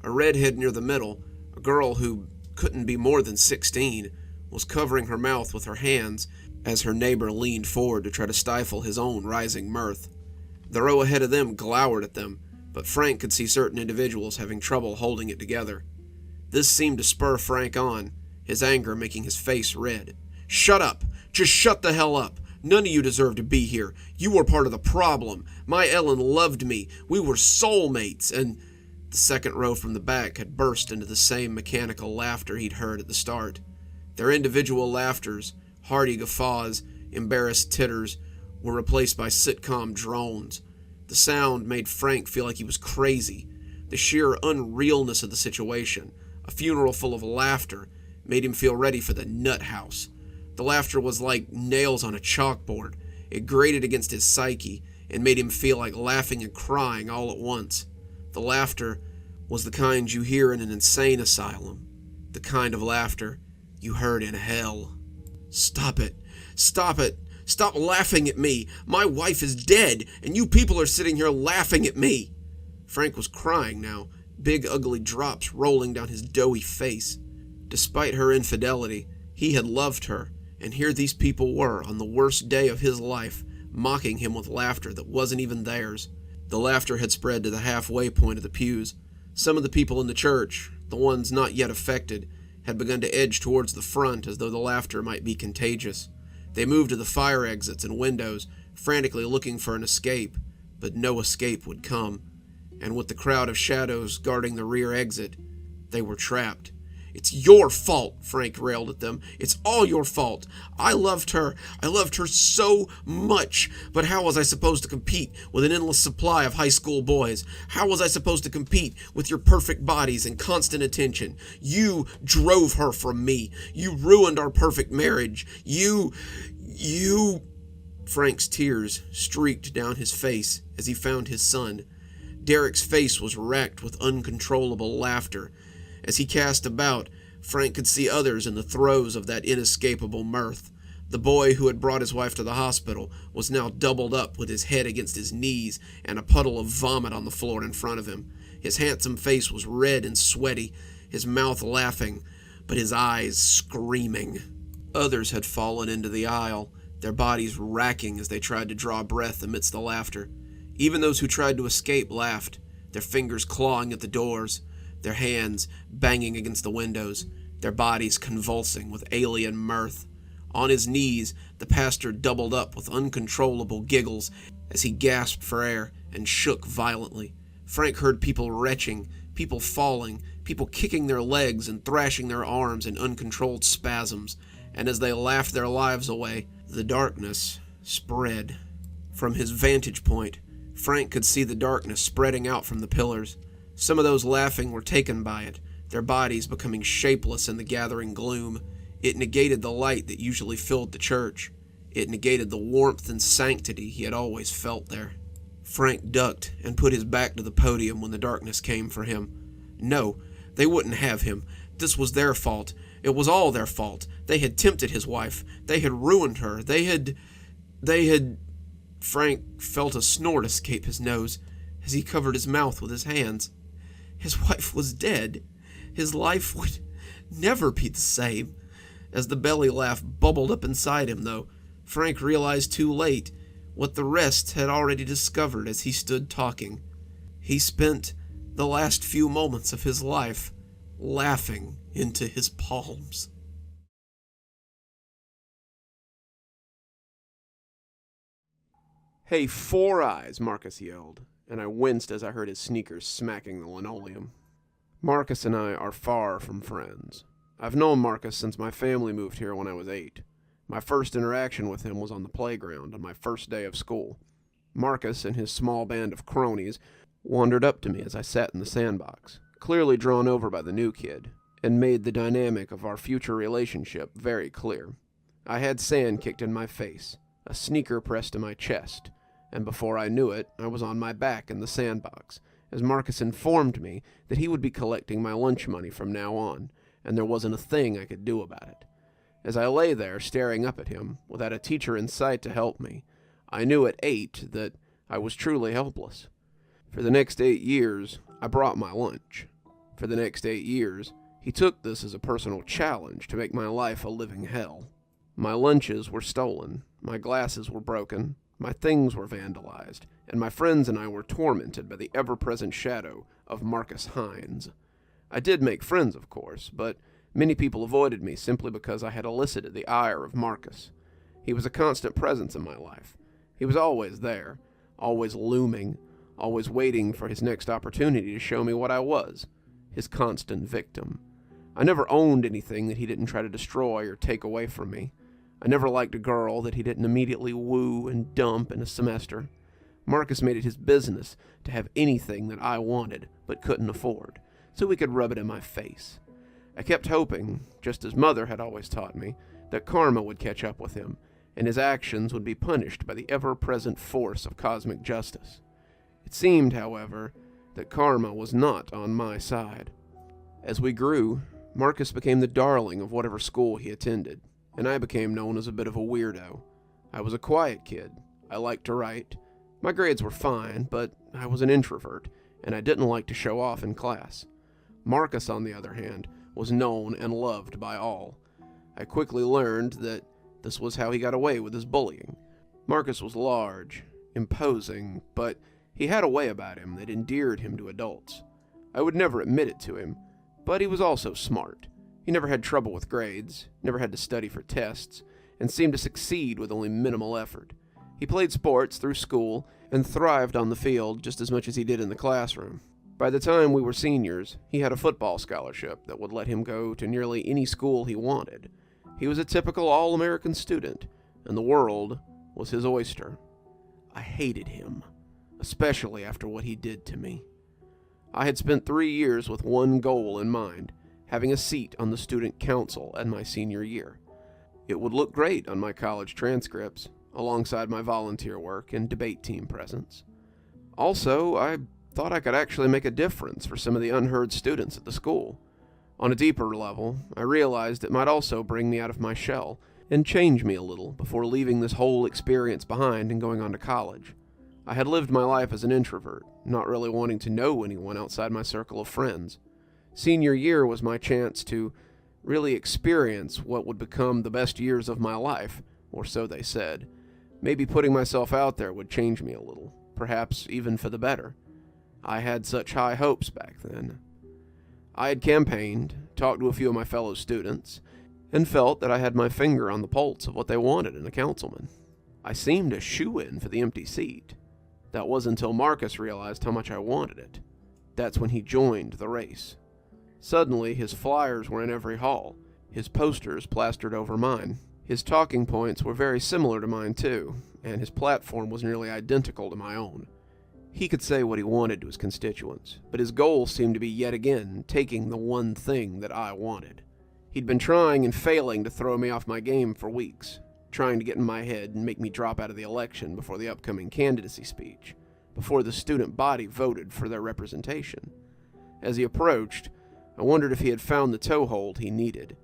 A redhead near the middle, a girl who couldn't be more than 16, was covering her mouth with her hands as her neighbor leaned forward to try to stifle his own rising mirth. The row ahead of them glowered at them, but Frank could see certain individuals having trouble holding it together. This seemed to spur Frank on, his anger making his face red. "Shut up! Just shut the hell up! None of you deserve to be here. You were part of the problem. My Ellen loved me. We were soulmates." And the second row from the back had burst into the same mechanical laughter he'd heard at the start. Their individual laughters, hearty guffaws, embarrassed titters, were replaced by sitcom drones. The sound made Frank feel like he was crazy. The sheer unrealness of the situation, a funeral full of laughter, made him feel ready for the nut house. The laughter was like nails on a chalkboard. It grated against his psyche and made him feel like laughing and crying all at once. The laughter was the kind you hear in an insane asylum, the kind of laughter you heard in hell. "Stop it! Stop it! Stop laughing at me! My wife is dead, and you people are sitting here laughing at me!" Frank was crying now, big ugly drops rolling down his doughy face. Despite her infidelity, he had loved her, and here these people were, on the worst day of his life, mocking him with laughter that wasn't even theirs. The laughter had spread to the halfway point of the pews. Some of the people in the church, the ones not yet affected, had begun to edge towards the front as though the laughter might be contagious. They moved to the fire exits and windows, frantically looking for an escape, but no escape would come. And with the crowd of shadows guarding the rear exit, they were trapped. "It's your fault," Frank railed at them. "It's all your fault. I loved her. I loved her so much. But how was I supposed to compete with an endless supply of high school boys? How was I supposed to compete with your perfect bodies and constant attention? You drove her from me. You ruined our perfect marriage. You... Frank's tears streaked down his face as he found his son. Derek's face was racked with uncontrollable laughter. As he cast about, Frank could see others in the throes of that inescapable mirth. The boy who had brought his wife to the hospital was now doubled up with his head against his knees and a puddle of vomit on the floor in front of him. His handsome face was red and sweaty, his mouth laughing, but his eyes screaming. Others had fallen into the aisle, their bodies racking as they tried to draw breath amidst the laughter. Even those who tried to escape laughed, their fingers clawing at the doors, their hands banging against the windows, their bodies convulsing with alien mirth. On his knees, the pastor doubled up with uncontrollable giggles as he gasped for air and shook violently. Frank heard people retching, people falling, people kicking their legs and thrashing their arms in uncontrolled spasms, and as they laughed their lives away, the darkness spread. From his vantage point, Frank could see the darkness spreading out from the pillars. Some of those laughing were taken by it, their bodies becoming shapeless in the gathering gloom. It negated the light that usually filled the church. It negated the warmth and sanctity he had always felt there. Frank ducked and put his back to the podium when the darkness came for him. No, they wouldn't have him. This was their fault. It was all their fault. They had tempted his wife. They had ruined her. They had... Frank felt a snort escape his nose as he covered his mouth with his hands. His wife was dead. His life would never be the same. As the belly laugh bubbled up inside him, though, Frank realized too late what the rest had already discovered as he stood talking. He spent the last few moments of his life laughing into his palms. "Hey, Four Eyes," Marcus yelled, and I winced as I heard his sneakers smacking the linoleum. Marcus and I are far from friends. I've known Marcus since my family moved here when I was 8. My first interaction with him was on the playground on my first day of school. Marcus and his small band of cronies wandered up to me as I sat in the sandbox, clearly drawn over by the new kid, and made the dynamic of our future relationship very clear. I had sand kicked in my face, a sneaker pressed to my chest, and before I knew it, I was on my back in the sandbox, as Marcus informed me that he would be collecting my lunch money from now on, and there wasn't a thing I could do about it. As I lay there staring up at him, without a teacher in sight to help me, I knew at 8 that I was truly helpless. For the next 8 years, I brought my lunch. For the next 8 years, he took this as a personal challenge to make my life a living hell. My lunches were stolen, my glasses were broken, my things were vandalized, and my friends and I were tormented by the ever-present shadow of Marcus Hines. I did make friends, of course, but many people avoided me simply because I had elicited the ire of Marcus. He was a constant presence in my life. He was always there, always looming, always waiting for his next opportunity to show me what I was, his constant victim. I never owned anything that he didn't try to destroy or take away from me. I never liked a girl that he didn't immediately woo and dump in a semester. Marcus made it his business to have anything that I wanted but couldn't afford, so he could rub it in my face. I kept hoping, just as Mother had always taught me, that karma would catch up with him, and his actions would be punished by the ever-present force of cosmic justice. It seemed, however, that karma was not on my side. As we grew, Marcus became the darling of whatever school he attended, and I became known as a bit of a weirdo. I was a quiet kid. I liked to write. My grades were fine, but I was an introvert, and I didn't like to show off in class. Marcus, on the other hand, was known and loved by all. I quickly learned that this was how he got away with his bullying. Marcus was large, imposing, but he had a way about him that endeared him to adults. I would never admit it to him, but he was also smart. He never had trouble with grades, never had to study for tests, and seemed to succeed with only minimal effort. He played sports through school and thrived on the field just as much as he did in the classroom. By the time we were seniors, he had a football scholarship that would let him go to nearly any school he wanted. He was a typical all-American student, and the world was his oyster. I hated him, especially after what he did to me. I had spent 3 years with one goal in mind, having a seat on the student council at my senior year. It would look great on my college transcripts, alongside my volunteer work and debate team presence. Also, I thought I could actually make a difference for some of the unheard students at the school. On a deeper level, I realized it might also bring me out of my shell and change me a little before leaving this whole experience behind and going on to college. I had lived my life as an introvert, not really wanting to know anyone outside my circle of friends. Senior year was my chance to really experience what would become the best years of my life, or so they said. Maybe putting myself out there would change me a little, perhaps even for the better. I had such high hopes back then. I had campaigned, talked to a few of my fellow students, and felt that I had my finger on the pulse of what they wanted in a councilman. I seemed a shoo-in for the empty seat. That was until Marcus realized how much I wanted it. That's when he joined the race. Suddenly, his flyers were in every hall, his posters plastered over mine. His talking points were very similar to mine too, and his platform was nearly identical to my own. He could say what he wanted to his constituents, but his goal seemed to be yet again taking the one thing that I wanted. He'd been trying and failing to throw me off my game for weeks, trying to get in my head and make me drop out of the election before the upcoming candidacy speech, before the student body voted for their representation. As he approached, I wondered if he had found the toehold he needed.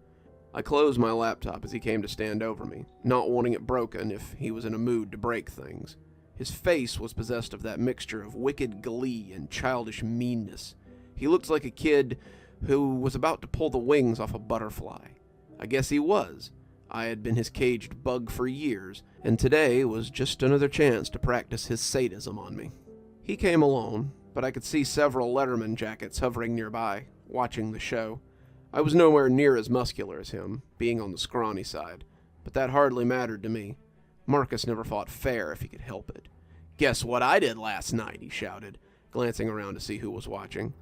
I closed my laptop as he came to stand over me, not wanting it broken if he was in a mood to break things. His face was possessed of that mixture of wicked glee and childish meanness. He looked like a kid who was about to pull the wings off a butterfly. I guess he was. I had been his caged bug for years, and today was just another chance to practice his sadism on me. He came alone, but I could see several Letterman jackets hovering nearby, watching the show. I was nowhere near as muscular as him, being on the scrawny side, but that hardly mattered to me. Marcus never fought fair if he could help it. "Guess what I did last night," he shouted, glancing around to see who was watching.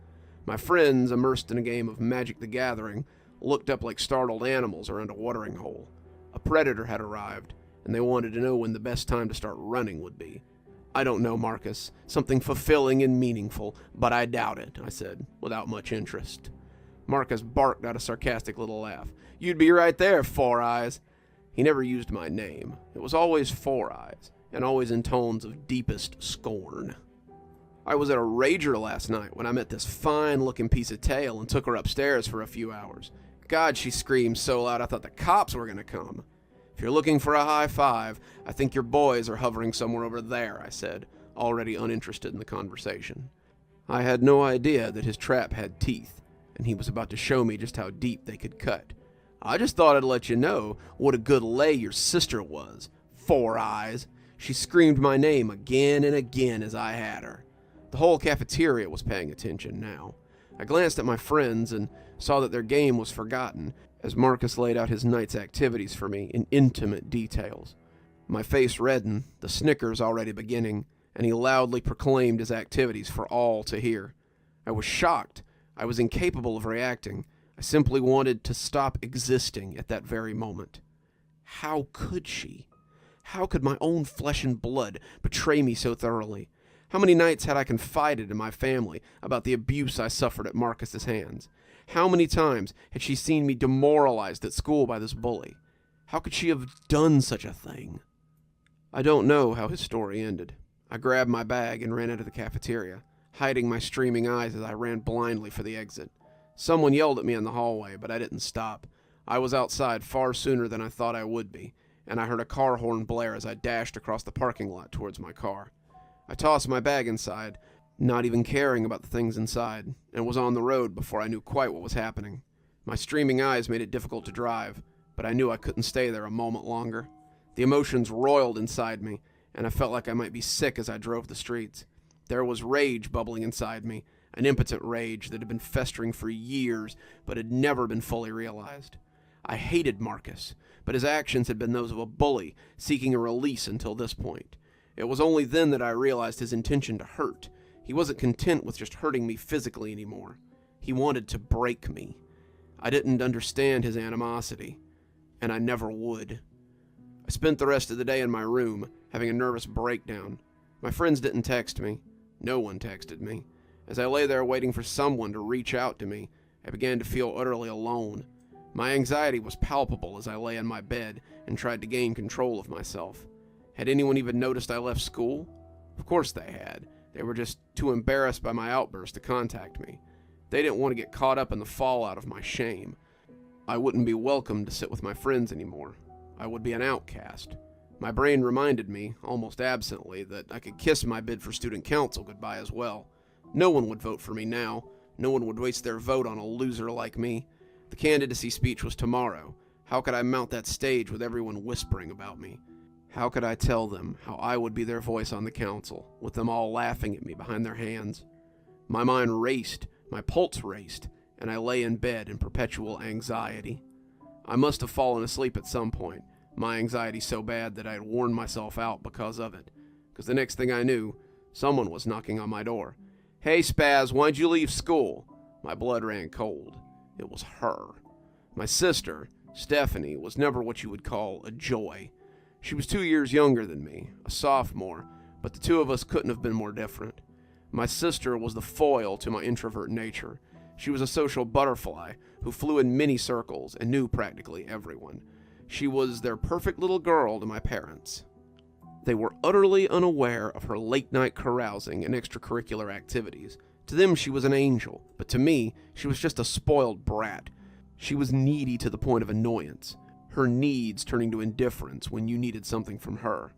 My friends, immersed in a game of Magic the Gathering, looked up like startled animals around a watering hole. A predator had arrived, and they wanted to know when the best time to start running would be. "I don't know, Marcus. Something fulfilling and meaningful, but I doubt it," I said, without much interest. Marcus barked out a sarcastic little laugh. "You'd be right there, Four Eyes." He never used my name. It was always Four Eyes, and always in tones of deepest scorn. I was at a rager last night when I met this fine-looking piece of tail and took her upstairs for a few hours. God, she screamed so loud I thought the cops were going to come. "If you're looking for a high five, I think your boys are hovering somewhere over there," I said, already uninterested in the conversation. I had no idea that his trap had teeth, and he was about to show me just how deep they could cut. "I just thought I'd let you know what a good lay your sister was, Four Eyes." She screamed my name again and again as I had her. The whole cafeteria was paying attention now. I glanced at my friends and saw that their game was forgotten as Marcus laid out his night's activities for me in intimate details. My face reddened, the snickers already beginning, and he loudly proclaimed his activities for all to hear. I was shocked. I was incapable of reacting. I simply wanted to stop existing at that very moment. How could she? How could my own flesh and blood betray me so thoroughly? How many nights had I confided in my family about the abuse I suffered at Marcus's hands? How many times had she seen me demoralized at school by this bully? How could she have done such a thing? I don't know how his story ended. I grabbed my bag and ran into the cafeteria, hiding my streaming eyes as I ran blindly for the exit. Someone yelled at me in the hallway, but I didn't stop. I was outside far sooner than I thought I would be, and I heard a car horn blare as I dashed across the parking lot towards my car. I tossed my bag inside, not even caring about the things inside, and was on the road before I knew quite what was happening. My streaming eyes made it difficult to drive, but I knew I couldn't stay there a moment longer. The emotions roiled inside me, and I felt like I might be sick as I drove the streets. There was rage bubbling inside me, an impotent rage that had been festering for years, but had never been fully realized. I hated Marcus, but his actions had been those of a bully, seeking a release until this point. It was only then that I realized his intention to hurt. He wasn't content with just hurting me physically anymore. He wanted to break me. I didn't understand his animosity, and I never would. I spent the rest of the day in my room, having a nervous breakdown. My friends didn't text me. No one texted me. As I lay there waiting for someone to reach out to me, I began to feel utterly alone. My anxiety was palpable as I lay in my bed and tried to gain control of myself. Had anyone even noticed I left school? Of course they had. They were just too embarrassed by my outburst to contact me. They didn't want to get caught up in the fallout of my shame. I wouldn't be welcome to sit with my friends anymore. I would be an outcast. My brain reminded me, almost absently, that I could kiss my bid for student council goodbye as well. No one would vote for me now. No one would waste their vote on a loser like me. The candidacy speech was tomorrow. How could I mount that stage with everyone whispering about me? How could I tell them how I would be their voice on the council, with them all laughing at me behind their hands? My mind raced, my pulse raced, and I lay in bed in perpetual anxiety. I must have fallen asleep at some point, my anxiety so bad that I had worn myself out because of it. Because the next thing I knew, someone was knocking on my door. "Hey, Spaz, why'd you leave school?" My blood ran cold. It was her. My sister, Stephanie, was never what you would call a joy. She was 2 years younger than me, a sophomore, but the two of us couldn't have been more different. My sister was the foil to my introvert nature. She was a social butterfly who flew in many circles and knew practically everyone. She was their perfect little girl to my parents. They were utterly unaware of her late-night carousing and extracurricular activities. To them, she was an angel, but to me, she was just a spoiled brat. She was needy to the point of annoyance, her needs turning to indifference when you needed something from her.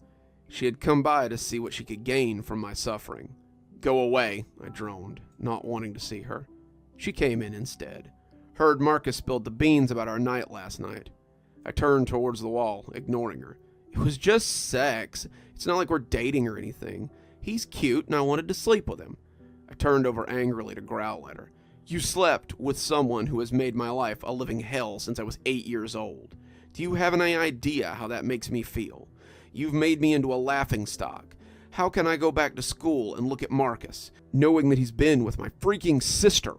She had come by to see what she could gain from my suffering. "Go away," I droned, not wanting to see her. She came in instead. Heard Marcus spilled the beans about our night last night. I turned towards the wall, ignoring her. It was just sex. It's not like we're dating or anything. He's cute and I wanted to sleep with him. I turned over angrily to growl at her. "You slept with someone who has made my life a living hell since I was 8 years old. Do you have any idea how that makes me feel? You've made me into a laughingstock. How can I go back to school and look at Marcus, knowing that he's been with my freaking sister?"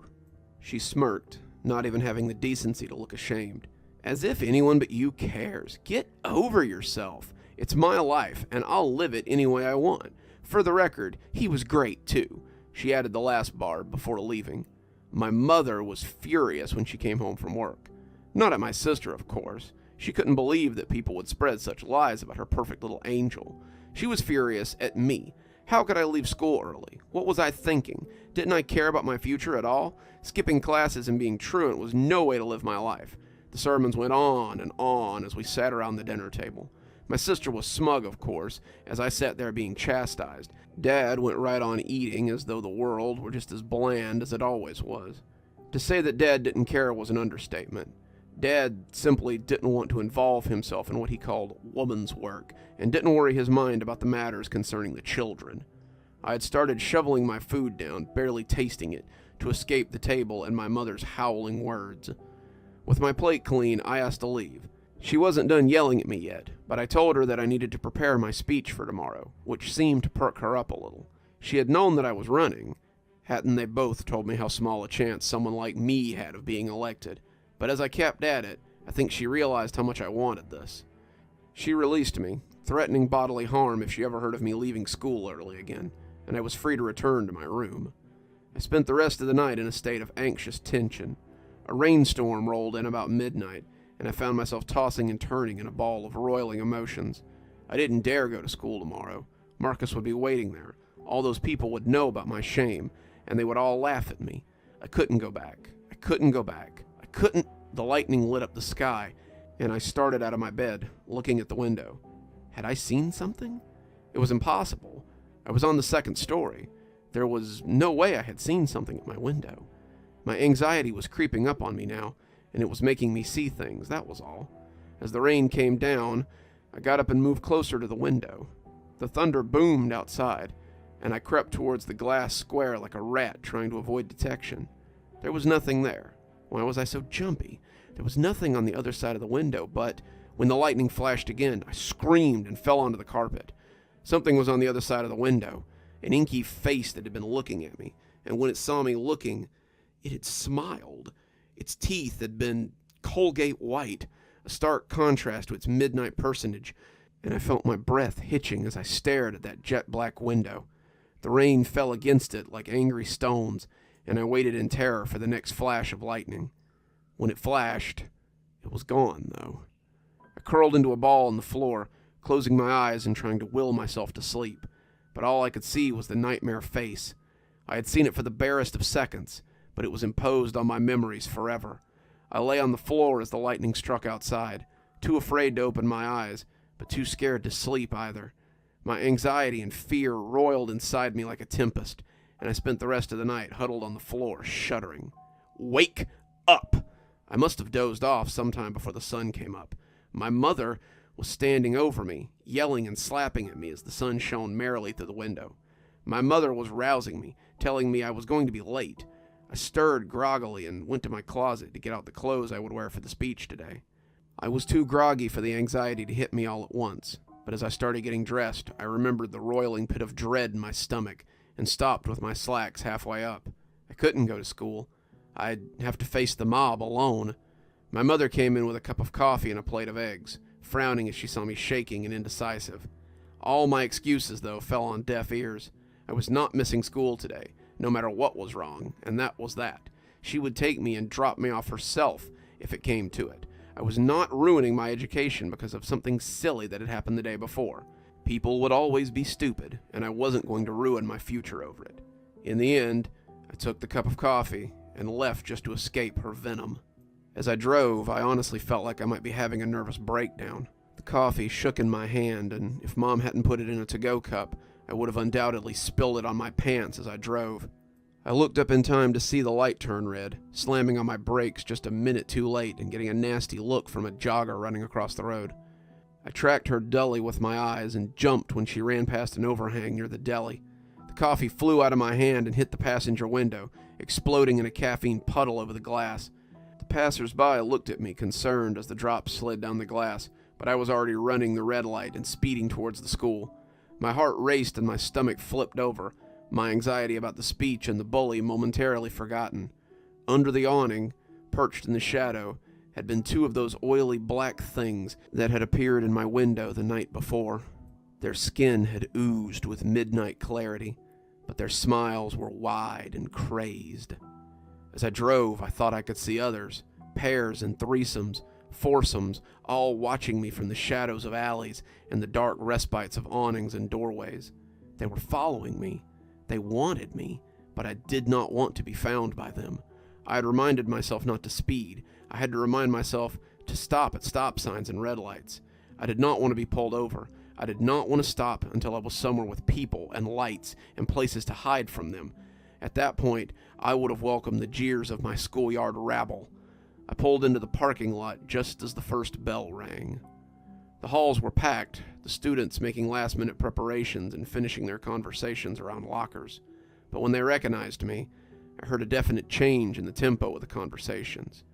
She smirked, not even having the decency to look ashamed. "As if anyone but you cares. Get over yourself. It's my life, and I'll live it any way I want. For the record, he was great, too." She added the last barb before leaving. My mother was furious when she came home from work. Not at my sister, of course. She couldn't believe that people would spread such lies about her perfect little angel. She was furious at me. How could I leave school early? What was I thinking? Didn't I care about my future at all? Skipping classes and being truant was no way to live my life. The sermons went on and on as we sat around the dinner table. My sister was smug, of course, as I sat there being chastised. Dad went right on eating as though the world were just as bland as it always was. To say that Dad didn't care was an understatement. Dad simply didn't want to involve himself in what he called woman's work, and didn't worry his mind about the matters concerning the children. I had started shoveling my food down, barely tasting it, to escape the table and my mother's howling words. With my plate clean, I asked to leave. She wasn't done yelling at me yet, but I told her that I needed to prepare my speech for tomorrow, which seemed to perk her up a little. She had known that I was running. Hadn't they both told me how small a chance someone like me had of being elected? But as I kept at it, I think she realized how much I wanted this. She released me, threatening bodily harm if she ever heard of me leaving school early again, and I was free to return to my room. I spent the rest of the night in a state of anxious tension. A rainstorm rolled in about midnight, and I found myself tossing and turning in a ball of roiling emotions. I didn't dare go to school tomorrow. Marcus would be waiting there. All those people would know about my shame, and they would all laugh at me. I couldn't go back. I couldn't go back. I couldn't. The lightning lit up the sky, and I started out of my bed, looking at the window. Had I seen something? It was impossible. I was on the second story. There was no way I had seen something at my window. My anxiety was creeping up on me now, and it was making me see things, that was all. As the rain came down, I got up and moved closer to the window. The thunder boomed outside, and I crept towards the glass square like a rat trying to avoid detection. There was nothing there. Why was I so jumpy? There was nothing on the other side of the window, but when the lightning flashed again, I screamed and fell onto the carpet. Something was on the other side of the window. an inky face that had been looking at me, and when it saw me looking, it had smiled. Its teeth had been Colgate white, a stark contrast to its midnight personage, and I felt my breath hitching as I stared at that jet-black window. The rain fell against it like angry stones, and I waited in terror for the next flash of lightning. When it flashed, it was gone, though. I curled into a ball on the floor, closing my eyes and trying to will myself to sleep, but all I could see was the nightmare face. I had seen it for the barest of seconds, but it was imposed on my memories forever. I lay on the floor as the lightning struck outside, too afraid to open my eyes, but too scared to sleep either. My anxiety and fear roiled inside me like a tempest, and I spent the rest of the night huddled on the floor, shuddering. Wake up! I must have dozed off sometime before the sun came up. My mother was standing over me, yelling and slapping at me as the sun shone merrily through the window. My mother was rousing me, telling me I was going to be late. I stirred groggily and went to my closet to get out the clothes I would wear for the speech today. I was too groggy for the anxiety to hit me all at once, but as I started getting dressed, I remembered the roiling pit of dread in my stomach and stopped with my slacks halfway up. I couldn't go to school. I'd have to face the mob alone. My mother came in with a cup of coffee and a plate of eggs, frowning as she saw me shaking and indecisive. All my excuses, though, fell on deaf ears. I was not missing school today, no matter what was wrong, and that was that. She would take me and drop me off herself if it came to it. I was not ruining my education because of something silly that had happened the day before. People would always be stupid, and I wasn't going to ruin my future over it. In the end, I took the cup of coffee and left just to escape her venom. As I drove, I honestly felt like I might be having a nervous breakdown. The coffee shook in my hand, and if Mom hadn't put it in a to-go cup, I would have undoubtedly spilled it on my pants as I drove. I looked up in time to see the light turn red, slamming on my brakes just a minute too late and getting a nasty look from a jogger running across the road. I tracked her dully with my eyes and jumped when she ran past an overhang near the deli. The coffee flew out of my hand and hit the passenger window, exploding in a caffeine puddle over the glass. The passers-by looked at me concerned as the drops slid down the glass, but I was already running the red light and speeding towards the school. My heart raced and my stomach flipped over, my anxiety about the speech and the bully momentarily forgotten. Under the awning, perched in the shadow, had been two of those oily black things that had appeared in my window the night before. Their skin had oozed with midnight clarity, but their smiles were wide and crazed. As I drove, I thought I could see others, pairs and threesomes, foursomes, all watching me from the shadows of alleys and the dark respites of awnings and doorways. They were following me. They wanted me, but I did not want to be found by them. I had reminded myself not to speed. I had to remind myself to stop at stop signs and red lights. I did not want to be pulled over. I did not want to stop until I was somewhere with people and lights and places to hide from them. At that point, I would have welcomed the jeers of my schoolyard rabble. I pulled into the parking lot just as the first bell rang. The halls were packed, the students making last-minute preparations and finishing their conversations around lockers. But when they recognized me, I heard a definite change in the tempo of the conversations.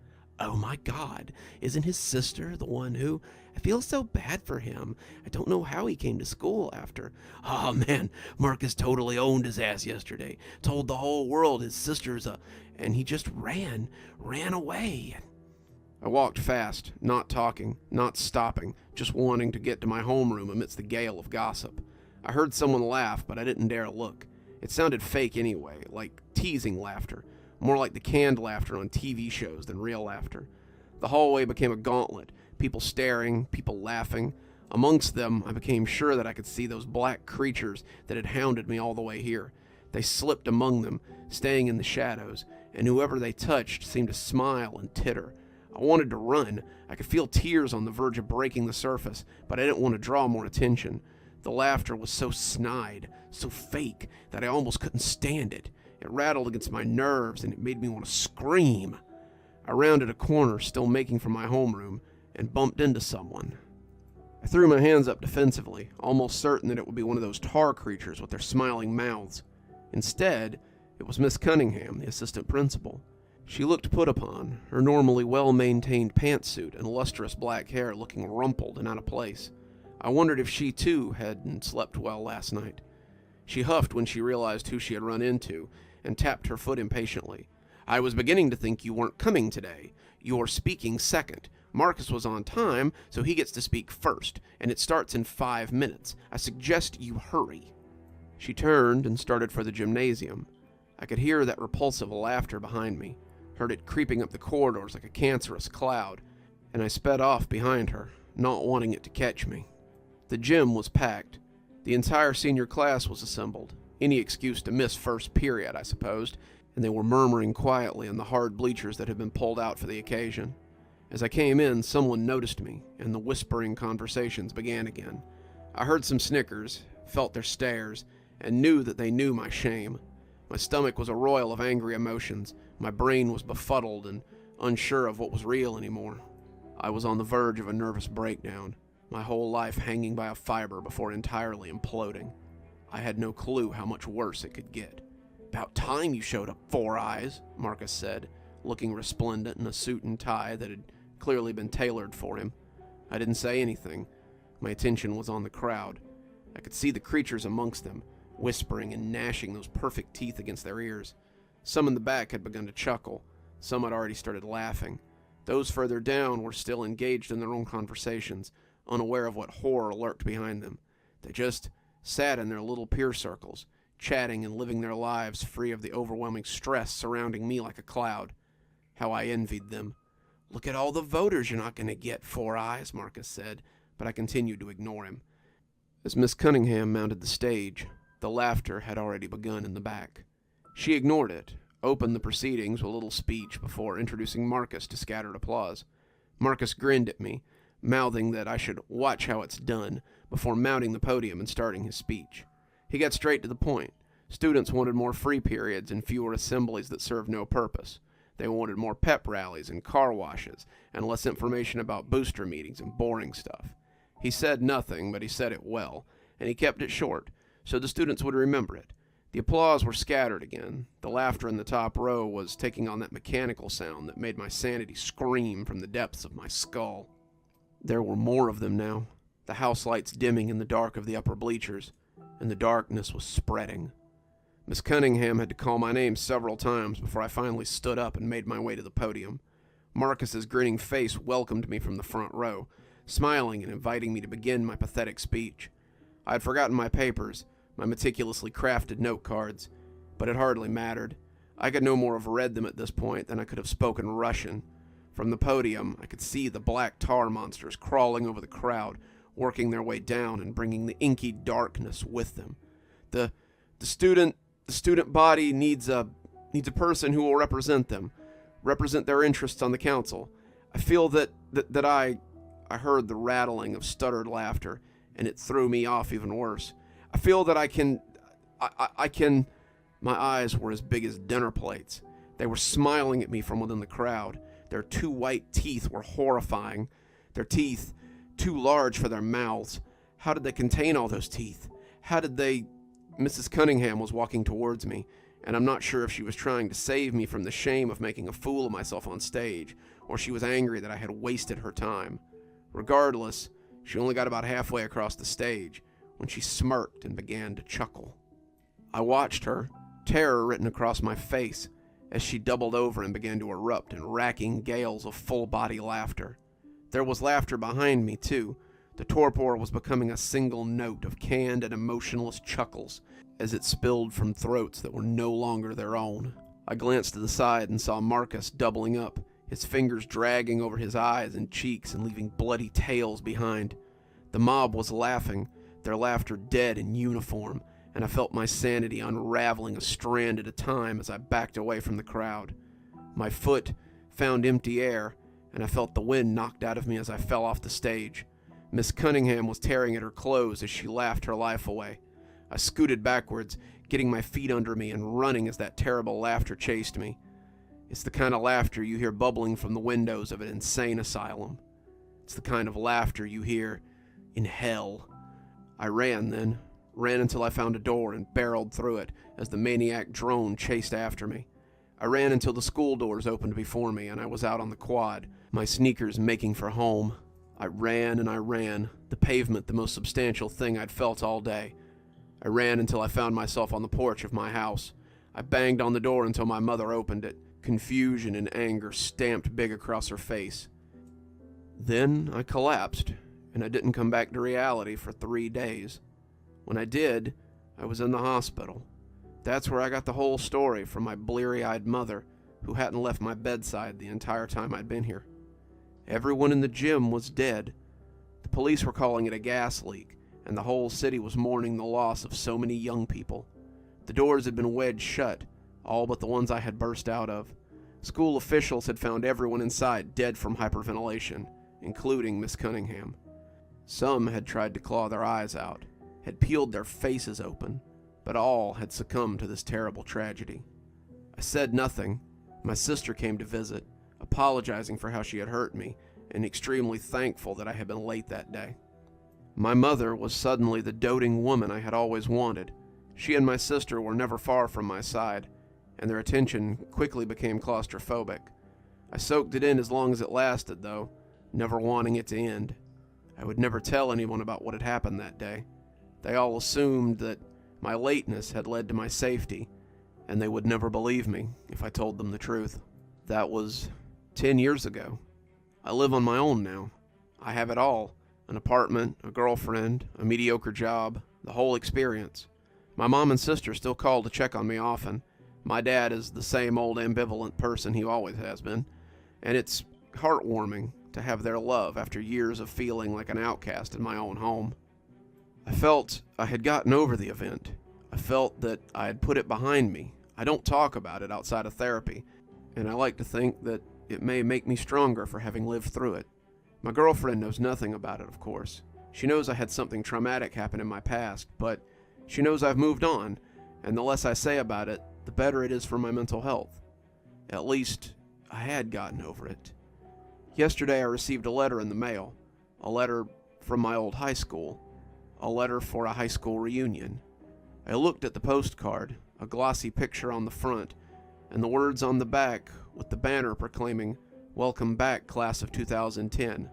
"Oh my God, isn't his sister the one who... I feel so bad for him. I don't know how he came to school after. Oh man, Marcus totally owned his ass yesterday. Told the whole world his sister's a... And he just ran away." I walked fast, not talking, not stopping, just wanting to get to my homeroom amidst the gale of gossip. I heard someone laugh, but I didn't dare look. It sounded fake anyway, like teasing laughter, more like the canned laughter on TV shows than real laughter. The hallway became a gauntlet, people staring, people laughing. Amongst them, I became sure that I could see those black creatures that had hounded me all the way here. They slipped among them, staying in the shadows, and whoever they touched seemed to smile and titter. I wanted to run. I could feel tears on the verge of breaking the surface, but I didn't want to draw more attention. The laughter was so snide, so fake, that I almost couldn't stand it. It rattled against my nerves, and it made me want to scream. I rounded a corner, still making for my homeroom, and bumped into someone. I threw my hands up defensively, almost certain that it would be one of those tar creatures with their smiling mouths. Instead, it was Miss Cunningham, the assistant principal. She looked put upon, her normally well-maintained pantsuit and lustrous black hair looking rumpled and out of place. I wondered if she, too, hadn't slept well last night. She huffed when she realized who she had run into, and tapped her foot impatiently. "I was beginning to think you weren't coming today. You're speaking second. Marcus was on time, so he gets to speak first, and it starts in 5 minutes. I suggest you hurry." She turned and started for the gymnasium. I could hear that repulsive laughter behind me, heard it creeping up the corridors like a cancerous cloud, and I sped off behind her, not wanting it to catch me. The gym was packed. The entire senior class was assembled. Any excuse to miss first period, I supposed, and they were murmuring quietly on the hard bleachers that had been pulled out for the occasion. As I came in, someone noticed me, and the whispering conversations began again. I heard some snickers, felt their stares, and knew that they knew my shame. My stomach was a roil of angry emotions. My brain was befuddled and unsure of what was real anymore. I was on the verge of a nervous breakdown, my whole life hanging by a fiber before entirely imploding. I had no clue how much worse it could get. "About time you showed up, Four Eyes," Marcus said, looking resplendent in a suit and tie that had clearly been tailored for him. I didn't say anything. My attention was on the crowd. I could see the creatures amongst them, whispering and gnashing those perfect teeth against their ears. Some in the back had begun to chuckle. Some had already started laughing. Those further down were still engaged in their own conversations, unaware of what horror lurked behind them. They just sat in their little peer circles, chatting and living their lives free of the overwhelming stress surrounding me like a cloud. How I envied them. "Look at all the voters you're not going to get, Four Eyes," Marcus said, but I continued to ignore him. As Miss Cunningham mounted the stage, the laughter had already begun in the back. She ignored it, opened the proceedings with a little speech before introducing Marcus to scattered applause. Marcus grinned at me, mouthing that I should watch how it's done before mounting the podium and starting his speech. He got straight to the point. Students wanted more free periods and fewer assemblies that served no purpose. They wanted more pep rallies and car washes, and less information about booster meetings and boring stuff. He said nothing, but he said it well, and he kept it short, so the students would remember it. The applause were scattered again. The laughter in the top row was taking on that mechanical sound that made my sanity scream from the depths of my skull. There were more of them now, the house lights dimming in the dark of the upper bleachers, and the darkness was spreading. Miss Cunningham had to call my name several times before I finally stood up and made my way to the podium. Marcus's grinning face welcomed me from the front row, smiling and inviting me to begin my pathetic speech. I had forgotten my papers, my meticulously crafted note cards, but it hardly mattered. I could no more have read them at this point than I could have spoken Russian. From the podium, I could see the black tar monsters crawling over the crowd, working their way down and bringing the inky darkness with them. The student body needs a person who will represent them, represent their interests on the council. I feel that I heard the rattling of stuttered laughter, and it threw me off even worse. I feel that I can. My eyes were as big as dinner plates. They were smiling at me from within the crowd. Their 2 white teeth were horrifying. Their teeth, too large for their mouths. How did they contain all those teeth? How did they... Mrs. Cunningham was walking towards me, and I'm not sure if she was trying to save me from the shame of making a fool of myself on stage, or she was angry that I had wasted her time. Regardless, she only got about halfway across the stage when she smirked and began to chuckle. I watched her, terror written across my face, as she doubled over and began to erupt in racking gales of full-body laughter. There was laughter behind me, too. The torpor was becoming a single note of canned and emotionless chuckles as it spilled from throats that were no longer their own. I glanced to the side and saw Marcus doubling up, his fingers dragging over his eyes and cheeks and leaving bloody tails behind. The mob was laughing, their laughter dead in uniform, and I felt my sanity unraveling a strand at a time as I backed away from the crowd. My foot found empty air, and I felt the wind knocked out of me as I fell off the stage. Miss Cunningham was tearing at her clothes as she laughed her life away. I scooted backwards, getting my feet under me and running as that terrible laughter chased me. It's the kind of laughter you hear bubbling from the windows of an insane asylum. It's the kind of laughter you hear in hell. I ran then, ran until I found a door and barreled through it as the maniac drone chased after me. I ran until the school doors opened before me and I was out on the quad, my sneakers making for home. I ran and I ran, the pavement the most substantial thing I'd felt all day. I ran until I found myself on the porch of my house. I banged on the door until my mother opened it. Confusion and anger stamped big across her face. Then I collapsed, and I didn't come back to reality for 3 days. When I did, I was in the hospital. That's where I got the whole story from my bleary-eyed mother, who hadn't left my bedside the entire time I'd been here. Everyone in the gym was dead. The police were calling it a gas leak, and the whole city was mourning the loss of so many young people. The doors had been wedged shut, all but the ones I had burst out of. School officials had found everyone inside dead from hyperventilation, including Miss Cunningham. Some had tried to claw their eyes out, had peeled their faces open, but all had succumbed to this terrible tragedy. I said nothing. My sister came to visit, apologizing for how she had hurt me, and extremely thankful that I had been late that day. My mother was suddenly the doting woman I had always wanted. She and my sister were never far from my side, and their attention quickly became claustrophobic. I soaked it in as long as it lasted, though, never wanting it to end. I would never tell anyone about what had happened that day. They all assumed that my lateness had led to my safety, and they would never believe me if I told them the truth. That was 10 years ago. I live on my own now. I have it all. An apartment, a girlfriend, a mediocre job, the whole experience. My mom and sister still call to check on me often. My dad is the same old ambivalent person he always has been, and it's heartwarming to have their love after years of feeling like an outcast in my own home. I felt I had gotten over the event. I felt that I had put it behind me. I don't talk about it outside of therapy, and I like to think that it may make me stronger for having lived through it. My girlfriend knows nothing about it, of course. She knows I had something traumatic happen in my past, but she knows I've moved on, and the less I say about it, the better it is for my mental health. At least, I had gotten over it. Yesterday I received a letter in the mail, a letter from my old high school, a letter for a high school reunion. I looked at the postcard, a glossy picture on the front, and the words on the back with the banner proclaiming, "Welcome back, class of 2010.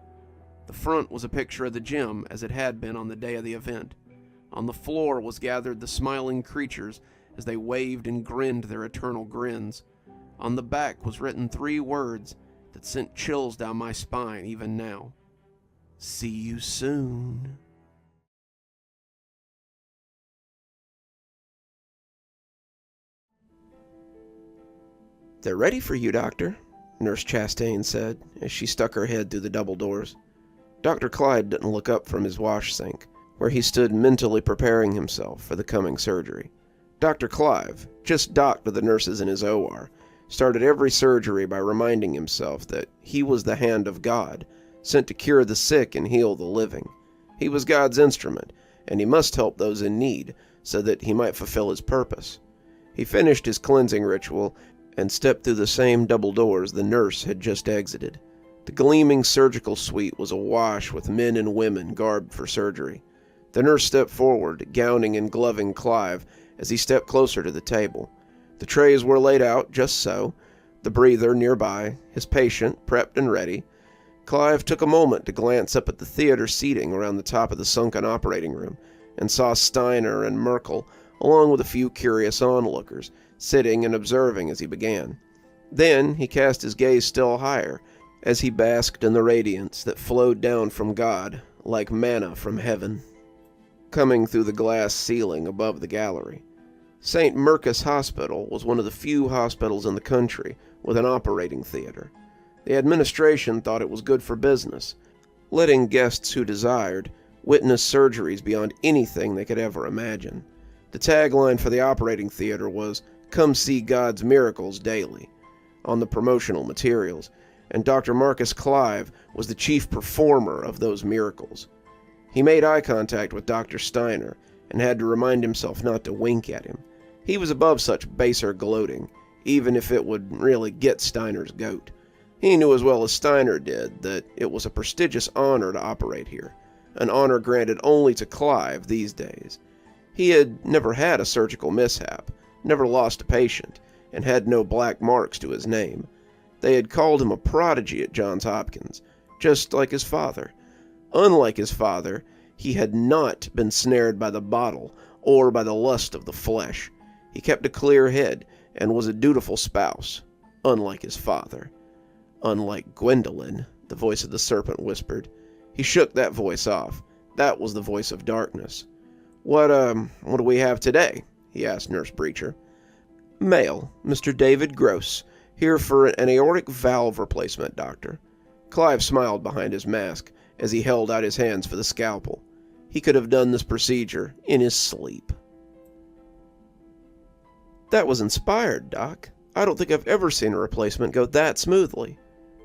The front was a picture of the gym as it had been on the day of the event. On the floor was gathered the smiling creatures as they waved and grinned their eternal grins. On the back was written 3 words that sent chills down my spine even now. See you soon. "They're ready for you, Doctor," Nurse Chastain said as she stuck her head through the double doors. Dr. Clyde didn't look up from his wash sink, where he stood mentally preparing himself for the coming surgery. Dr. Clive, just doc to the nurses in his OR, started every surgery by reminding himself that he was the hand of God, sent to cure the sick and heal the living. He was God's instrument, and he must help those in need so that he might fulfill his purpose. He finished his cleansing ritual and stepped through the same double doors the nurse had just exited. The gleaming surgical suite was awash with men and women garbed for surgery. The nurse stepped forward, gowning and gloving Clive as he stepped closer to the table. The trays were laid out just so, the breather nearby, his patient prepped and ready. Clive took a moment to glance up at the theater seating around the top of the sunken operating room and saw Steiner and Merkel, along with a few curious onlookers, sitting and observing as he began. Then he cast his gaze still higher as he basked in the radiance that flowed down from God like manna from heaven, coming through the glass ceiling above the gallery. St. Mercus Hospital was one of the few hospitals in the country with an operating theater. The administration thought it was good for business, letting guests who desired witness surgeries beyond anything they could ever imagine. The tagline for the operating theater was, "Come see God's miracles daily," on the promotional materials, and Dr. Marcus Clive was the chief performer of those miracles. He made eye contact with Dr. Steiner and had to remind himself not to wink at him. He was above such baser gloating, even if it would really get Steiner's goat. He knew as well as Steiner did that it was a prestigious honor to operate here, an honor granted only to Clive these days. He had never had a surgical mishap, never lost a patient, and had no black marks to his name. They had called him a prodigy at Johns Hopkins, just like his father. Unlike his father, he had not been snared by the bottle or by the lust of the flesh. He kept a clear head and was a dutiful spouse, unlike his father. Unlike Gwendolyn, the voice of the serpent whispered. He shook that voice off. That was the voice of darkness. What do we have today?" he asked Nurse Breacher. "Male, Mr. David Gross, here for an aortic valve replacement, Doctor." Clive smiled behind his mask as he held out his hands for the scalpel. He could have done this procedure in his sleep. "That was inspired, Doc. I don't think I've ever seen a replacement go that smoothly."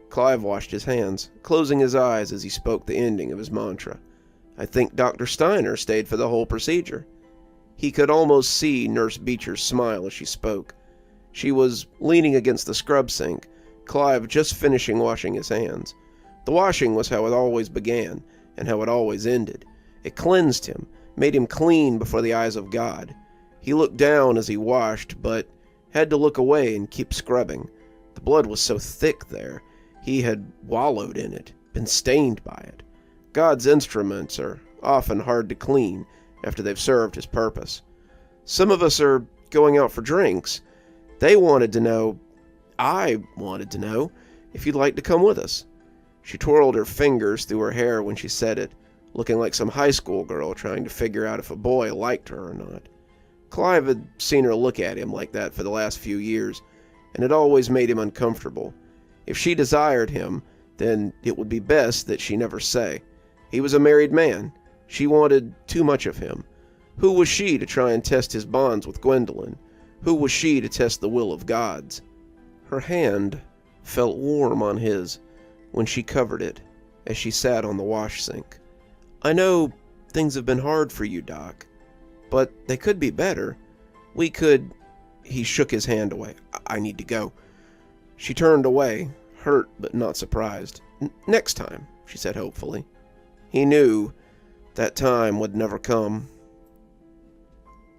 Clive washed his hands, closing his eyes as he spoke the ending of his mantra. "I think Dr. Steiner stayed for the whole procedure." He could almost see Nurse Beecher's smile as she spoke. She was leaning against the scrub sink, Clive just finishing washing his hands. The washing was how it always began, and how it always ended. It cleansed him, made him clean before the eyes of God. He looked down as he washed, but had to look away and keep scrubbing. The blood was so thick there. He had wallowed in it, been stained by it. God's instruments are often hard to clean after they've served his purpose. Some of us are going out for drinks. I wanted to know, if you'd like to come with us. She twirled her fingers through her hair when she said it, looking like some high school girl trying to figure out if a boy liked her or not. Clive had seen her look at him like that for the last few years, and it always made him uncomfortable. If she desired him, then it would be best that she never say. He was a married man. She wanted too much of him. Who was she to try and test his bonds with Gwendolyn? Who was she to test the will of gods? Her hand felt warm on his when she covered it as she sat on the wash sink. "I know things have been hard for you, Doc, but they could be better. We could..." He shook his hand away. I need to go." She turned away, hurt but not surprised. Next time," she said hopefully. He knew that time would never come.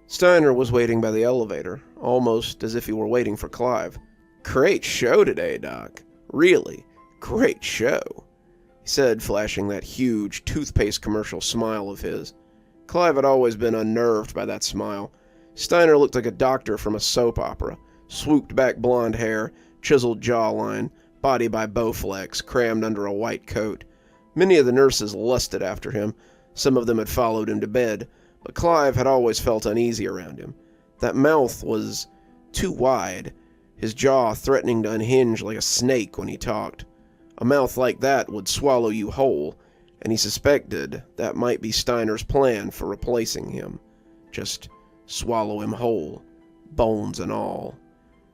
Steiner was waiting by the elevator, almost as if he were waiting for Clive. "Great show today, Doc. Really, great show," he said, flashing that huge toothpaste commercial smile of his. Clive had always been unnerved by that smile. Steiner looked like a doctor from a soap opera. Swooped back blonde hair, chiseled jawline, body by Bowflex, crammed under a white coat. Many of the nurses lusted after him. Some of them had followed him to bed, but Clive had always felt uneasy around him. That mouth was too wide, his jaw threatening to unhinge like a snake when he talked. A mouth like that would swallow you whole, and he suspected that might be Steiner's plan for replacing him. Just swallow him whole, bones and all.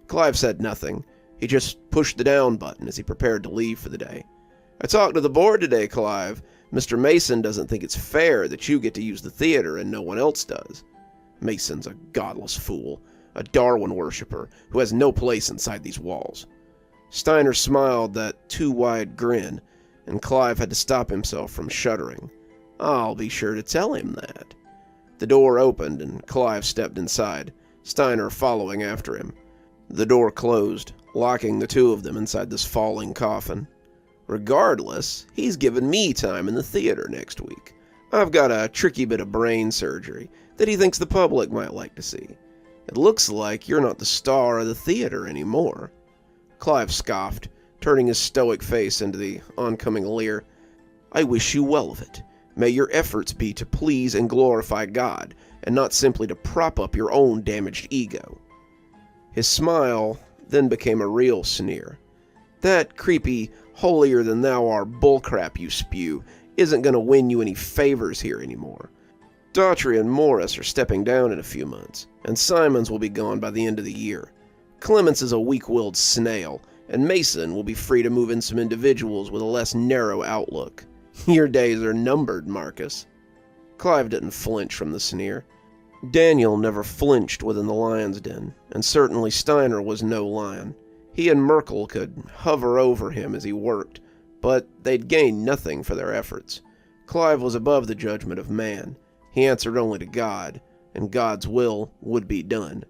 Clive said nothing. He just pushed the down button as he prepared to leave for the day. "I talked to the board today, Clive. Mr. Mason doesn't think it's fair that you get to use the theater and no one else does." Mason's a godless fool, a Darwin worshiper who has no place inside these walls. Steiner smiled that too wide grin, and Clive had to stop himself from shuddering. "I'll be sure to tell him that." The door opened and Clive stepped inside, Steiner following after him. The door closed, locking the two of them inside this falling coffin. "Regardless, he's given me time in the theater next week. I've got a tricky bit of brain surgery that he thinks the public might like to see. It looks like you're not the star of the theater anymore." Clive scoffed, turning his stoic face into the oncoming leer. "I wish you well of it. May your efforts be to please and glorify God, and not simply to prop up your own damaged ego." His smile then became a real sneer. "That creepy, holier-than-thou-are bullcrap you spew isn't going to win you any favors here anymore. Daughtry and Morris are stepping down in a few months, and Simons will be gone by the end of the year. Clements is a weak-willed snail, and Mason will be free to move in some individuals with a less narrow outlook. Your days are numbered, Marcus." Clive didn't flinch from the sneer. Daniel never flinched within the lion's den, and certainly Steiner was no lion. He and Merkel could hover over him as he worked, but they'd gain nothing for their efforts. Clive was above the judgment of man. He answered only to God, and God's will would be done.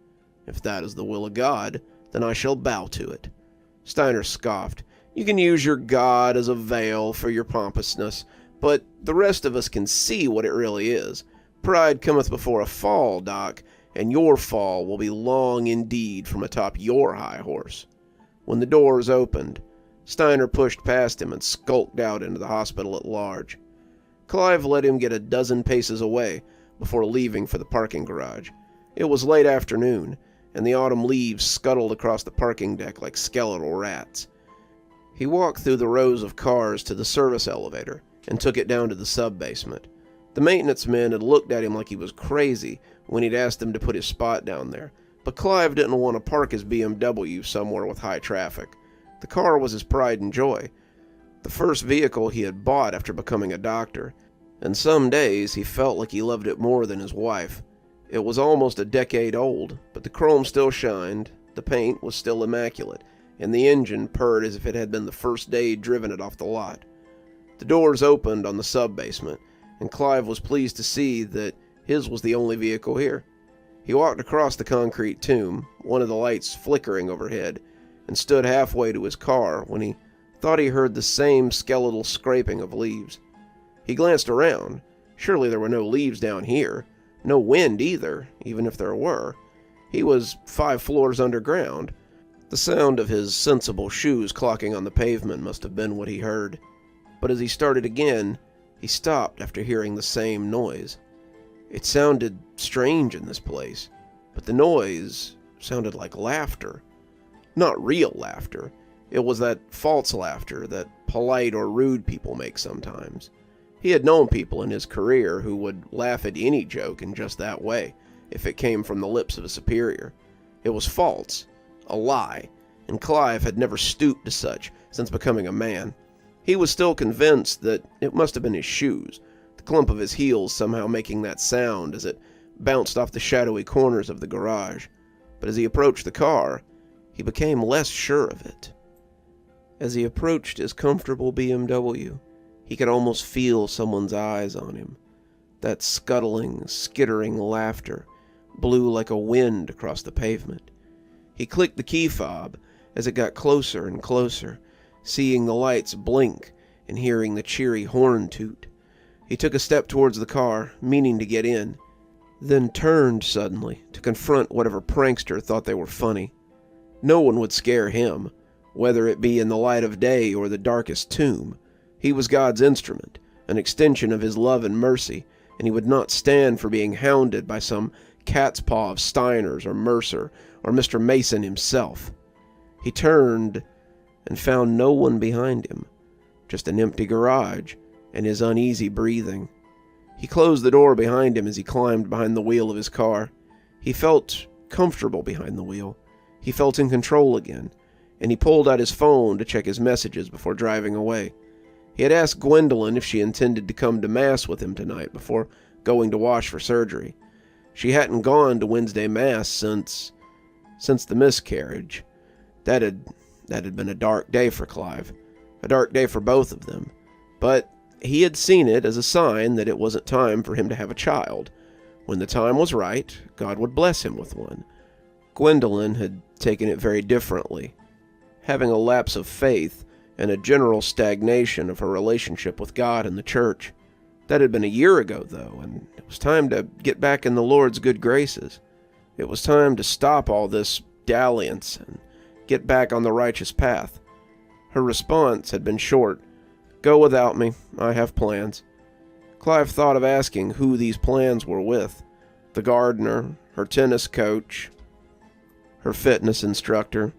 If that is the will of God, then I shall bow to it. Steiner scoffed. "You can use your God as a veil for your pompousness, but the rest of us can see what it really is. Pride cometh before a fall, Doc, and your fall will be long indeed from atop your high horse." When the doors opened, Steiner pushed past him and skulked out into the hospital at large. Clive let him get a dozen paces away before leaving for the parking garage. It was late afternoon, and the autumn leaves scuttled across the parking deck like skeletal rats. He walked through the rows of cars to the service elevator and took it down to the sub-basement. The maintenance men had looked at him like he was crazy when he'd asked them to put his spot down there, but Clive didn't want to park his BMW somewhere with high traffic. The car was his pride and joy, the first vehicle he had bought after becoming a doctor, and some days he felt like he loved it more than his wife. It was almost a decade old, but the chrome still shined, the paint was still immaculate, and the engine purred as if it had been the first day he'd driven it off the lot. The doors opened on the sub-basement, and Clive was pleased to see that his was the only vehicle here. He walked across the concrete tomb, one of the lights flickering overhead, and stood halfway to his car when he thought he heard the same skeletal scraping of leaves. He glanced around. Surely there were no leaves down here. No wind either, even if there were. He was 5 floors underground. The sound of his sensible shoes clocking on the pavement must have been what he heard. But as he started again, he stopped after hearing the same noise. It sounded strange in this place, but the noise sounded like laughter. Not real laughter. It was that false laughter that polite or rude people make sometimes. He had known people in his career who would laugh at any joke in just that way, if it came from the lips of a superior. It was false, a lie, and Clive had never stooped to such since becoming a man. He was still convinced that it must have been his shoes, the clump of his heels somehow making that sound as it bounced off the shadowy corners of the garage. But as he approached the car, he became less sure of it. As he approached his comfortable BMW, he could almost feel someone's eyes on him. That scuttling, skittering laughter blew like a wind across the pavement. He clicked the key fob as it got closer and closer, seeing the lights blink and hearing the cheery horn toot. He took a step towards the car, meaning to get in, then turned suddenly to confront whatever prankster thought they were funny. No one would scare him, whether it be in the light of day or the darkest tomb. He was God's instrument, an extension of his love and mercy, and he would not stand for being hounded by some cat's paw of Steiner's or Mercer or Mr. Mason himself. He turned and found no one behind him, just an empty garage and his uneasy breathing. He closed the door behind him as he climbed behind the wheel of his car. He felt comfortable behind the wheel. He felt in control again, and he pulled out his phone to check his messages before driving away. He had asked Gwendolyn if she intended to come to Mass with him tonight before going to wash for surgery. She hadn't gone to Wednesday Mass since the miscarriage. That had been a dark day for Clive, a dark day for both of them. But he had seen it as a sign that it wasn't time for him to have a child. When the time was right, God would bless him with one. Gwendolyn had taken it very differently, having a lapse of faith and a general stagnation of her relationship with God and the church. That had been a year ago, though, and it was time to get back in the Lord's good graces. It was time to stop all this dalliance and get back on the righteous path. Her response had been short. "Go without me. I have plans." Clive thought of asking who these plans were with. The gardener, her tennis coach, her fitness instructor,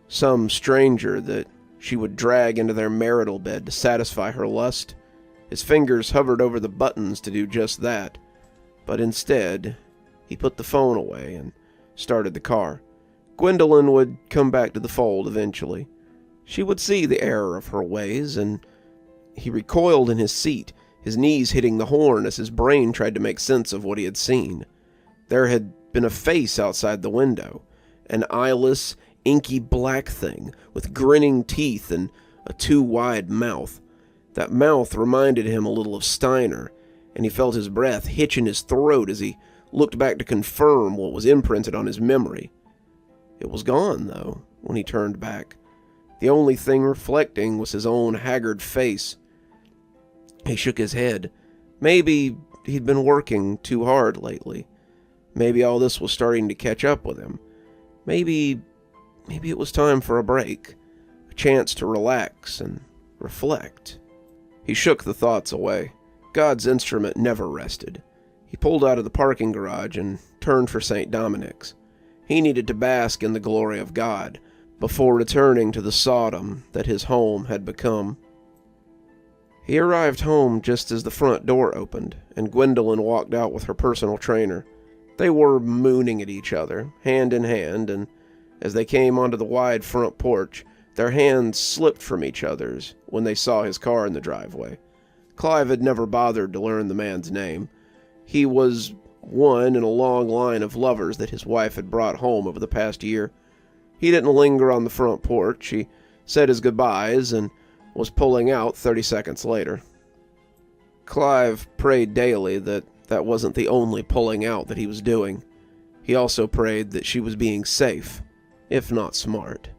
some stranger that she would drag into their marital bed to satisfy her lust. His fingers hovered over the buttons to do just that, but instead, he put the phone away and started the car. Gwendolyn would come back to the fold eventually. She would see the error of her ways, and he recoiled in his seat, his knees hitting the horn as his brain tried to make sense of what he had seen. There had been a face outside the window, an eyeless, inky black thing with grinning teeth and a too-wide mouth. That mouth reminded him a little of Steiner, and he felt his breath hitch in his throat as he looked back to confirm what was imprinted on his memory. It was gone, though, when he turned back. The only thing reflecting was his own haggard face. He shook his head. Maybe he'd been working too hard lately. Maybe all this was starting to catch up with him. Maybe it was time for a break, a chance to relax and reflect. He shook the thoughts away. God's instrument never rested. He pulled out of the parking garage and turned for St. Dominic's. He needed to bask in the glory of God before returning to the Sodom that his home had become. He arrived home just as the front door opened, and Gwendolyn walked out with her personal trainer. They were mooning at each other, hand in hand, and as they came onto the wide front porch, their hands slipped from each other's when they saw his car in the driveway. Clive had never bothered to learn the man's name. He was one in a long line of lovers that his wife had brought home over the past year. He didn't linger on the front porch. He said his goodbyes and was pulling out 30 seconds later. Clive prayed daily that that wasn't the only pulling out that he was doing. He also prayed that she was being safe, if not smart.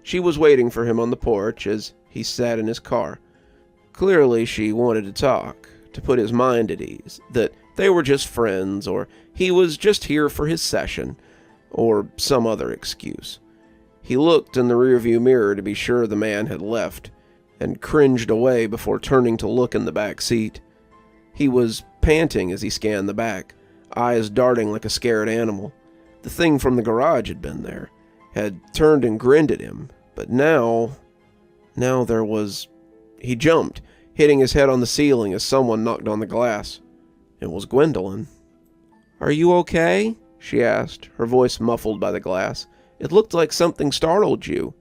She was waiting for him on the porch as he sat in his car. Clearly she wanted to talk, to put his mind at ease, that they were just friends, or he was just here for his session, or some other excuse. He looked in the rearview mirror to be sure the man had left, and cringed away before turning to look in the back seat. He was panting as he scanned the back, eyes darting like a scared animal. The thing from the garage had been there, had turned and grinned at him, but now there was... He jumped, hitting his head on the ceiling as someone knocked on the glass. It was Gwendolyn. "Are you okay?" she asked, her voice muffled by the glass. "It looked like something startled you."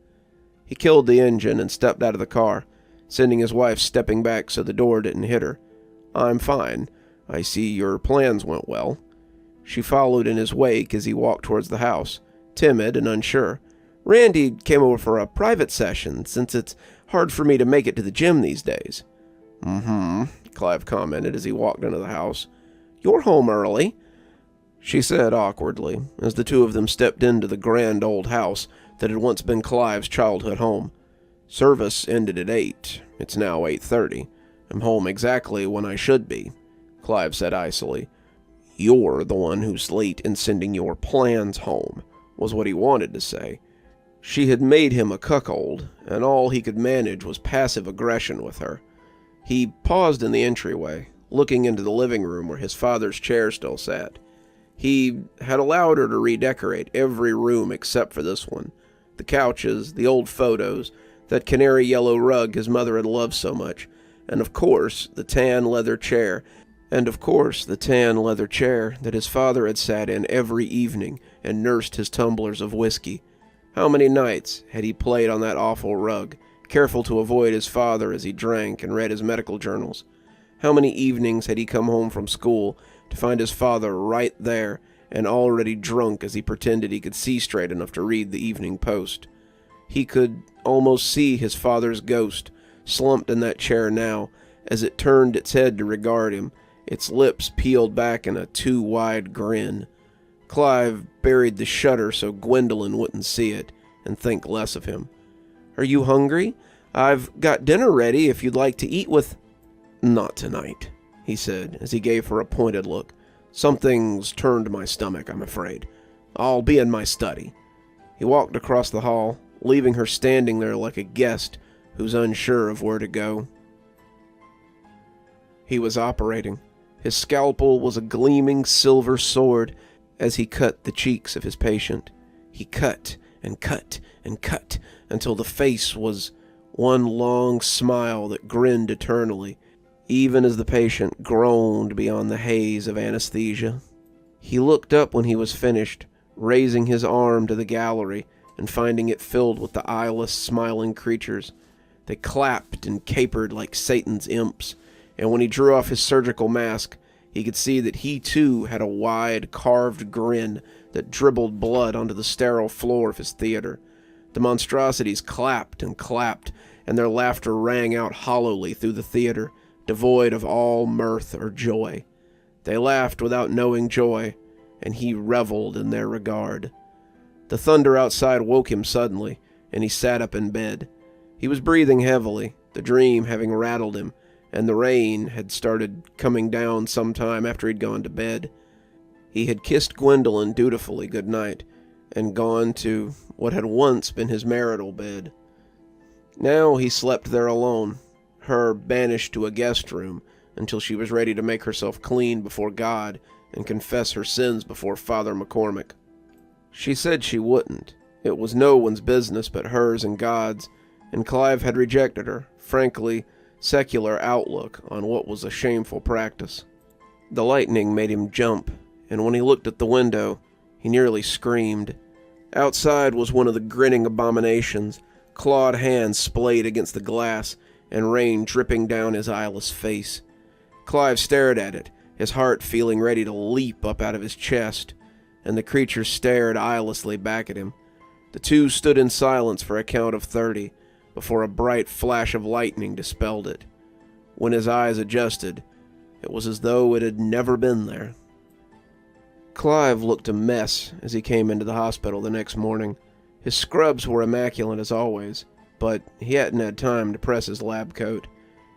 He killed the engine and stepped out of the car, sending his wife stepping back so the door didn't hit her. "I'm fine. I see your plans went well." She followed in his wake as he walked towards the house, timid and unsure. "Randy came over for a private session, since it's hard for me to make it to the gym these days." Clive commented as he walked into the house. "You're home early," she said awkwardly, as the two of them stepped into the grand old house that had once been Clive's childhood home. "Service ended at 8. It's now 8:30. I'm home exactly when I should be," Clive said icily. "You're the one who's late in sending your plans home," was what he wanted to say. She had made him a cuckold, and all he could manage was passive aggression with her. He paused in the entryway, looking into the living room where his father's chair still sat. He had allowed her to redecorate every room except for this one. The couches, the old photos, that canary yellow rug his mother had loved so much, and of course the tan leather chair that his father had sat in every evening and nursed his tumblers of whiskey. How many nights had he played on that awful rug, careful to avoid his father as he drank and read his medical journals? How many evenings had he come home from school to find his father right there and already drunk as he pretended he could see straight enough to read the Evening Post? He could almost see his father's ghost slumped in that chair now as it turned its head to regard him, its lips peeled back in a too-wide grin. Clive buried the shutter so Gwendolyn wouldn't see it and think less of him. "Are you hungry? I've got dinner ready if you'd like to eat with—" "Not tonight," he said as he gave her a pointed look. "Something's turned my stomach, I'm afraid. I'll be in my study." He walked across the hall, leaving her standing there like a guest who's unsure of where to go. He was operating. His scalpel was a gleaming silver sword as he cut the cheeks of his patient. He cut and cut and cut until the face was one long smile that grinned eternally, even as the patient groaned beyond the haze of anesthesia. He looked up when he was finished, raising his arm to the gallery and finding it filled with the eyeless, smiling creatures. They clapped and capered like Satan's imps, and when he drew off his surgical mask, he could see that he too had a wide, carved grin that dribbled blood onto the sterile floor of his theater. The monstrosities clapped, and their laughter rang out hollowly through the theater, devoid of all mirth or joy. They laughed without knowing joy, and he reveled in their regard. The thunder outside woke him suddenly, and he sat up in bed. He was breathing heavily, the dream having rattled him, and the rain had started coming down sometime after he'd gone to bed. He had kissed Gwendolyn dutifully goodnight, and gone to what had once been his marital bed. Now he slept there alone, her banished to a guest room until she was ready to make herself clean before God and confess her sins before Father McCormick. She said she wouldn't. It was no one's business but hers and God's, and Clive had rejected her, frankly, secular outlook on what was a shameful practice. The lightning made him jump, and when he looked at the window, he nearly screamed. Outside was one of the grinning abominations, clawed hands splayed against the glass, and rain dripping down his eyeless face. Clive stared at it, his heart feeling ready to leap up out of his chest, and the creature stared eyelessly back at him. The two stood in silence for a count of 30, before a bright flash of lightning dispelled it. When his eyes adjusted, it was as though it had never been there. Clive looked a mess as he came into the hospital the next morning. His scrubs were immaculate as always, but he hadn't had time to press his lab coat.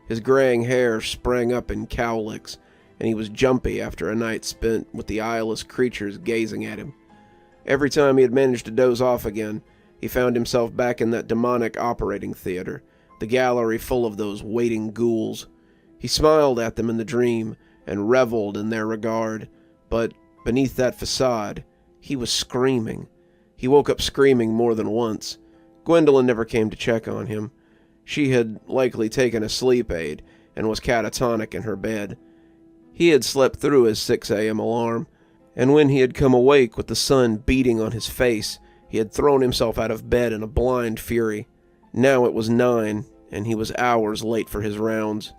His graying hair sprang up in cowlicks, and he was jumpy after a night spent with the eyeless creatures gazing at him. Every time he had managed to doze off again, he found himself back in that demonic operating theater, the gallery full of those waiting ghouls. He smiled at them in the dream, and reveled in their regard, but beneath that facade, he was screaming. He woke up screaming more than once. Gwendolyn never came to check on him. She had likely taken a sleep aid, and was catatonic in her bed. He had slept through his 6 a.m. alarm, and when he had come awake with the sun beating on his face, he had thrown himself out of bed in a blind fury. Now it was 9, and he was hours late for his rounds.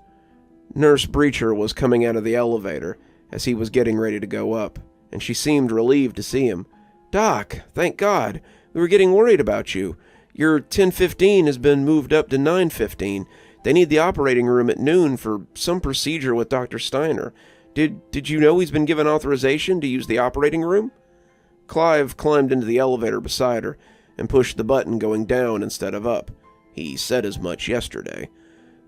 Nurse Breacher was coming out of the elevator as he was getting ready to go up, and she seemed relieved to see him. "Doc, thank God. We were getting worried about you. Your 10:15 has been moved up to 9:15. They need the operating room at noon for some procedure with Dr. Steiner. Did you know he's been given authorization to use the operating room?" Clive climbed into the elevator beside her and pushed the button going down instead of up. He said as much yesterday.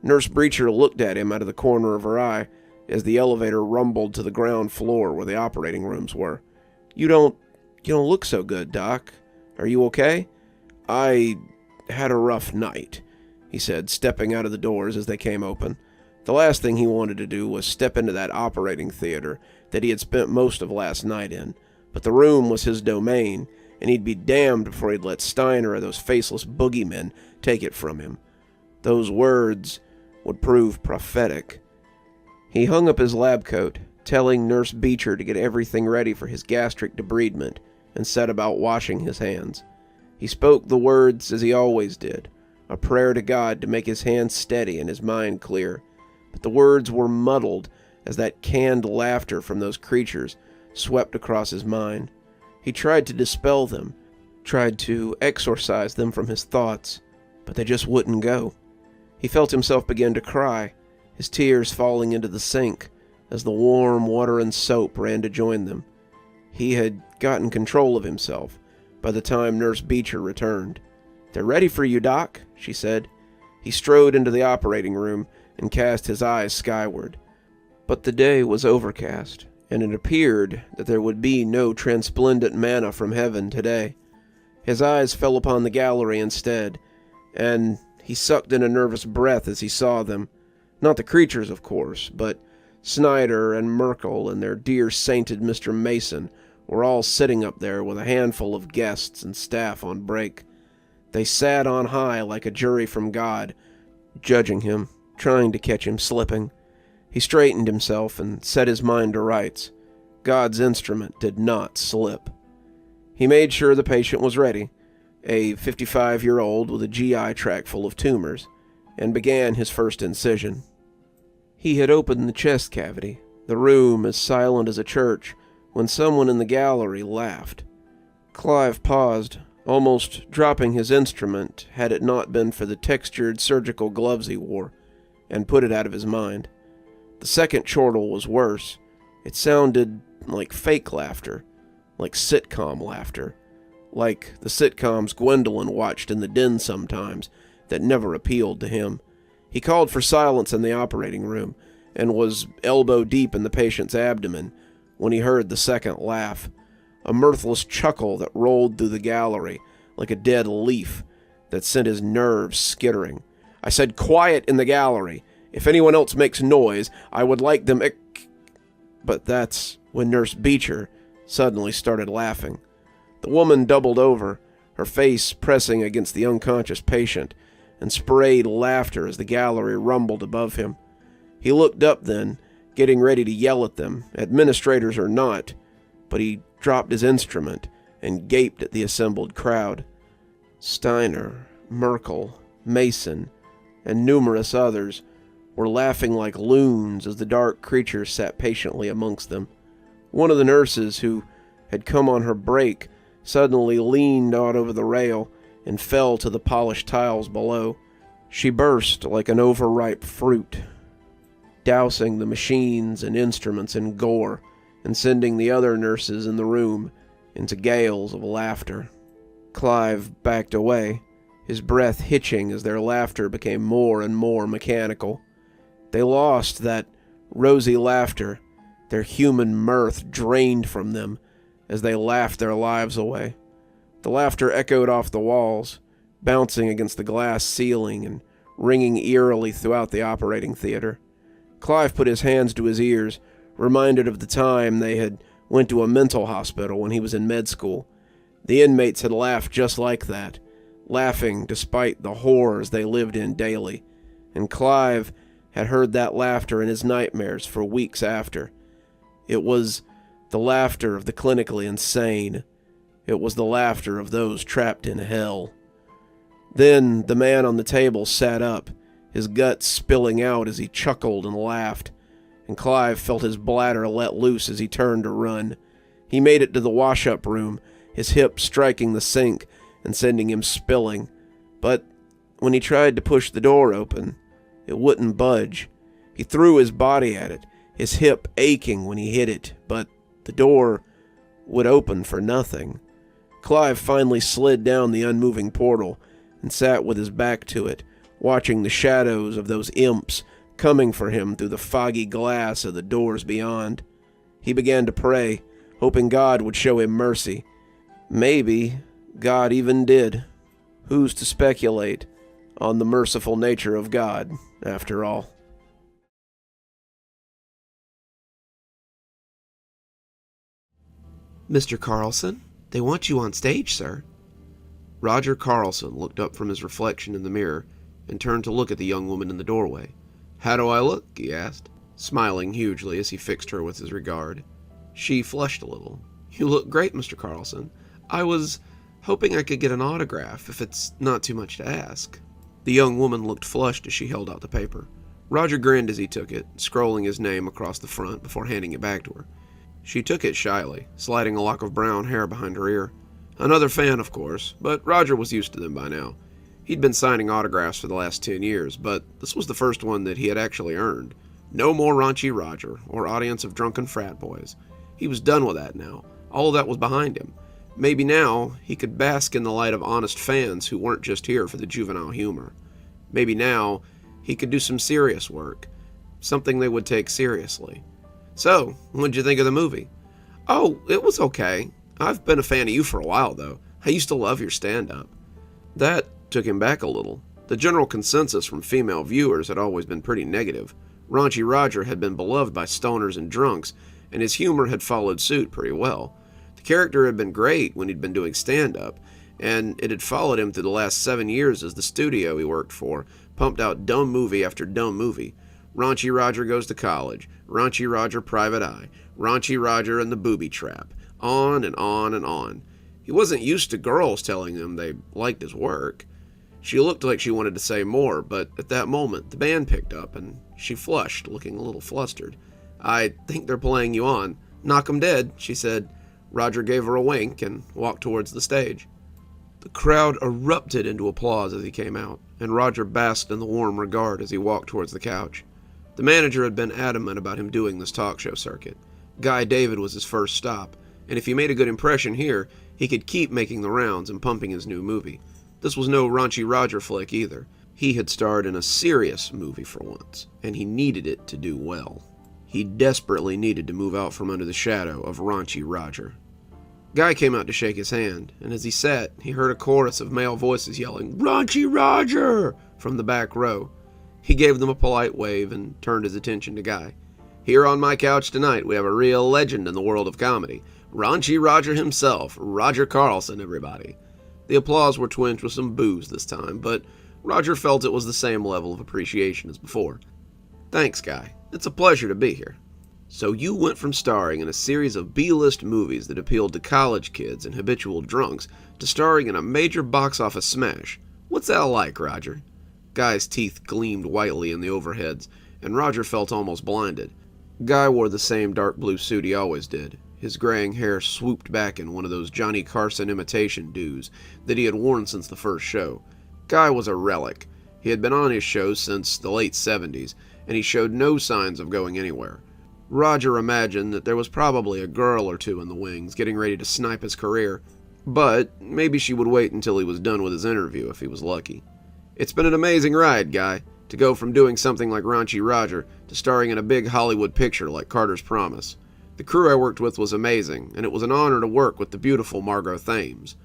Nurse Breacher looked at him out of the corner of her eye as the elevator rumbled to the ground floor where the operating rooms were. You don't look so good, Doc. Are you okay?" "I had a rough night," he said, stepping out of the doors as they came open. The last thing he wanted to do was step into that operating theater that he had spent most of last night in, but the room was his domain, and he'd be damned before he'd let Steiner or those faceless boogeymen take it from him. Those words would prove prophetic. He hung up his lab coat, telling Nurse Beecher to get everything ready for his gastric debridement, and set about washing his hands. He spoke the words as he always did, a prayer to God to make his hands steady and his mind clear, but the words were muddled as that canned laughter from those creatures swept across his mind. He tried to dispel them, tried to exorcise them from his thoughts, but they just wouldn't go. He felt himself begin to cry, his tears falling into the sink as the warm water and soap ran to join them. He had gotten control of himself by the time Nurse Beecher returned. "They're ready for you, Doc," she said. He strode into the operating room and cast his eyes skyward. But the day was overcast, and it appeared that there would be no transplendent manna from heaven today. His eyes fell upon the gallery instead, and he sucked in a nervous breath as he saw them. Not the creatures, of course, but Snyder and Merkel and their dear sainted Mr. Mason were all sitting up there with a handful of guests and staff on break. They sat on high like a jury from God, judging him, trying to catch him slipping. He straightened himself and set his mind to rights. God's instrument did not slip. He made sure the patient was ready, a 55-year-old with a GI tract full of tumors, and began his first incision. He had opened the chest cavity, the room as silent as a church, when someone in the gallery laughed. Clive paused, almost dropping his instrument had it not been for the textured surgical gloves he wore, and put it out of his mind. The second chortle was worse. It sounded like fake laughter, like sitcom laughter, like the sitcoms Gwendolyn watched in the den sometimes that never appealed to him. He called for silence in the operating room and was elbow deep in the patient's abdomen when he heard the second laugh, a mirthless chuckle that rolled through the gallery like a dead leaf that sent his nerves skittering. I said, "Quiet in the gallery. If anyone else makes noise, I would like them..." But that's when Nurse Beecher suddenly started laughing. The woman doubled over, her face pressing against the unconscious patient, and sprayed laughter as the gallery rumbled above him. He looked up then, getting ready to yell at them, administrators or not, but he dropped his instrument and gaped at the assembled crowd. Steiner, Merkel, Mason, and numerous others were laughing like loons as the dark creature sat patiently amongst them. One of the nurses, who had come on her break, suddenly leaned out over the rail and fell to the polished tiles below. She burst like an overripe fruit, dousing the machines and instruments in gore and sending the other nurses in the room into gales of laughter. Clive backed away, his breath hitching as their laughter became more and more mechanical. They lost that rosy laughter, their human mirth drained from them as they laughed their lives away. The laughter echoed off the walls, bouncing against the glass ceiling and ringing eerily throughout the operating theater. Clive put his hands to his ears, reminded of the time they had went to a mental hospital when he was in med school. The inmates had laughed just like that, laughing despite the horrors they lived in daily, and Clive had heard that laughter in his nightmares for weeks after. It was the laughter of the clinically insane. It was the laughter of those trapped in hell. Then the man on the table sat up, his guts spilling out as he chuckled and laughed, and Clive felt his bladder let loose as he turned to run. He made it to the wash-up room, his hip striking the sink and sending him spilling. But when he tried to push the door open, it wouldn't budge. He threw his body at it, his hip aching when he hit it, but the door would open for nothing. Clive finally slid down the unmoving portal and sat with his back to it, watching the shadows of those imps coming for him through the foggy glass of the doors beyond. He began to pray, hoping God would show him mercy. Maybe God even did. Who's to speculate on the merciful nature of God, after all? Mr. Carlson, they want you on stage, sir. Roger Carlson looked up from his reflection in the mirror and turned to look at the young woman in the doorway. "How do I look?" he asked, smiling hugely as he fixed her with his regard. She flushed a little. "You look great, Mr. Carlson. I was hoping I could get an autograph, if it's not too much to ask." The young woman looked flushed as she held out the paper. Roger grinned as he took it, scrolling his name across the front before handing it back to her. She took it shyly, sliding a lock of brown hair behind her ear. Another fan, of course, but Roger was used to them by now. He'd been signing autographs for the last 10 years, but this was the first one that he had actually earned. No more raunchy Roger, or audience of drunken frat boys. He was done with that now. All of that was behind him. Maybe now he could bask in the light of honest fans who weren't just here for the juvenile humor. Maybe now he could do some serious work, something they would take seriously. "So, what'd you think of the movie?" "Oh, it was okay. I've been a fan of you for a while, though. I used to love your stand-up." That took him back a little. The general consensus from female viewers had always been pretty negative. Raunchy Roger had been beloved by stoners and drunks, and his humor had followed suit pretty well. The character had been great when he'd been doing stand-up, and it had followed him through the last 7 years as the studio he worked for pumped out dumb movie after dumb movie. Raunchy Roger Goes to College, Raunchy Roger Private Eye, Raunchy Roger and the Booby Trap, on and on and on. He wasn't used to girls telling him they liked his work. She looked like she wanted to say more, but at that moment the band picked up, and she flushed, looking a little flustered. "I think they're playing you on. Knock 'em dead," she said. Roger gave her a wink and walked towards the stage. The crowd erupted into applause as he came out, and Roger basked in the warm regard as he walked towards the couch. The manager had been adamant about him doing this talk show circuit. Guy David was his first stop, and if he made a good impression here, he could keep making the rounds and pumping his new movie. This was no raunchy Roger flick either. He had starred in a serious movie for once, and he needed it to do well. He desperately needed to move out from under the shadow of raunchy Roger. Guy came out to shake his hand, and as he sat, he heard a chorus of male voices yelling, "Raunchy Roger!" from the back row. He gave them a polite wave and turned his attention to Guy. "Here on my couch tonight, we have a real legend in the world of comedy. Raunchy Roger himself, Roger Carlson, everybody." The applause were twinged with some boos this time, but Roger felt it was the same level of appreciation as before. "Thanks, Guy. It's a pleasure to be here." "So you went from starring in a series of B-list movies that appealed to college kids and habitual drunks to starring in a major box office smash. What's that like, Roger?" Guy's teeth gleamed whitely in the overheads, and Roger felt almost blinded. Guy wore the same dark blue suit he always did. His graying hair swooped back in one of those Johnny Carson imitation doos that he had worn since the first show. Guy was a relic. He had been on his shows since the late 70s, and he showed no signs of going anywhere. Roger imagined that there was probably a girl or two in the wings getting ready to snipe his career, but maybe she would wait until he was done with his interview if he was lucky. "It's been an amazing ride, Guy, to go from doing something like Raunchy Roger to starring in a big Hollywood picture like Carter's Promise. The crew I worked with was amazing, and it was an honor to work with the beautiful Margot Thames."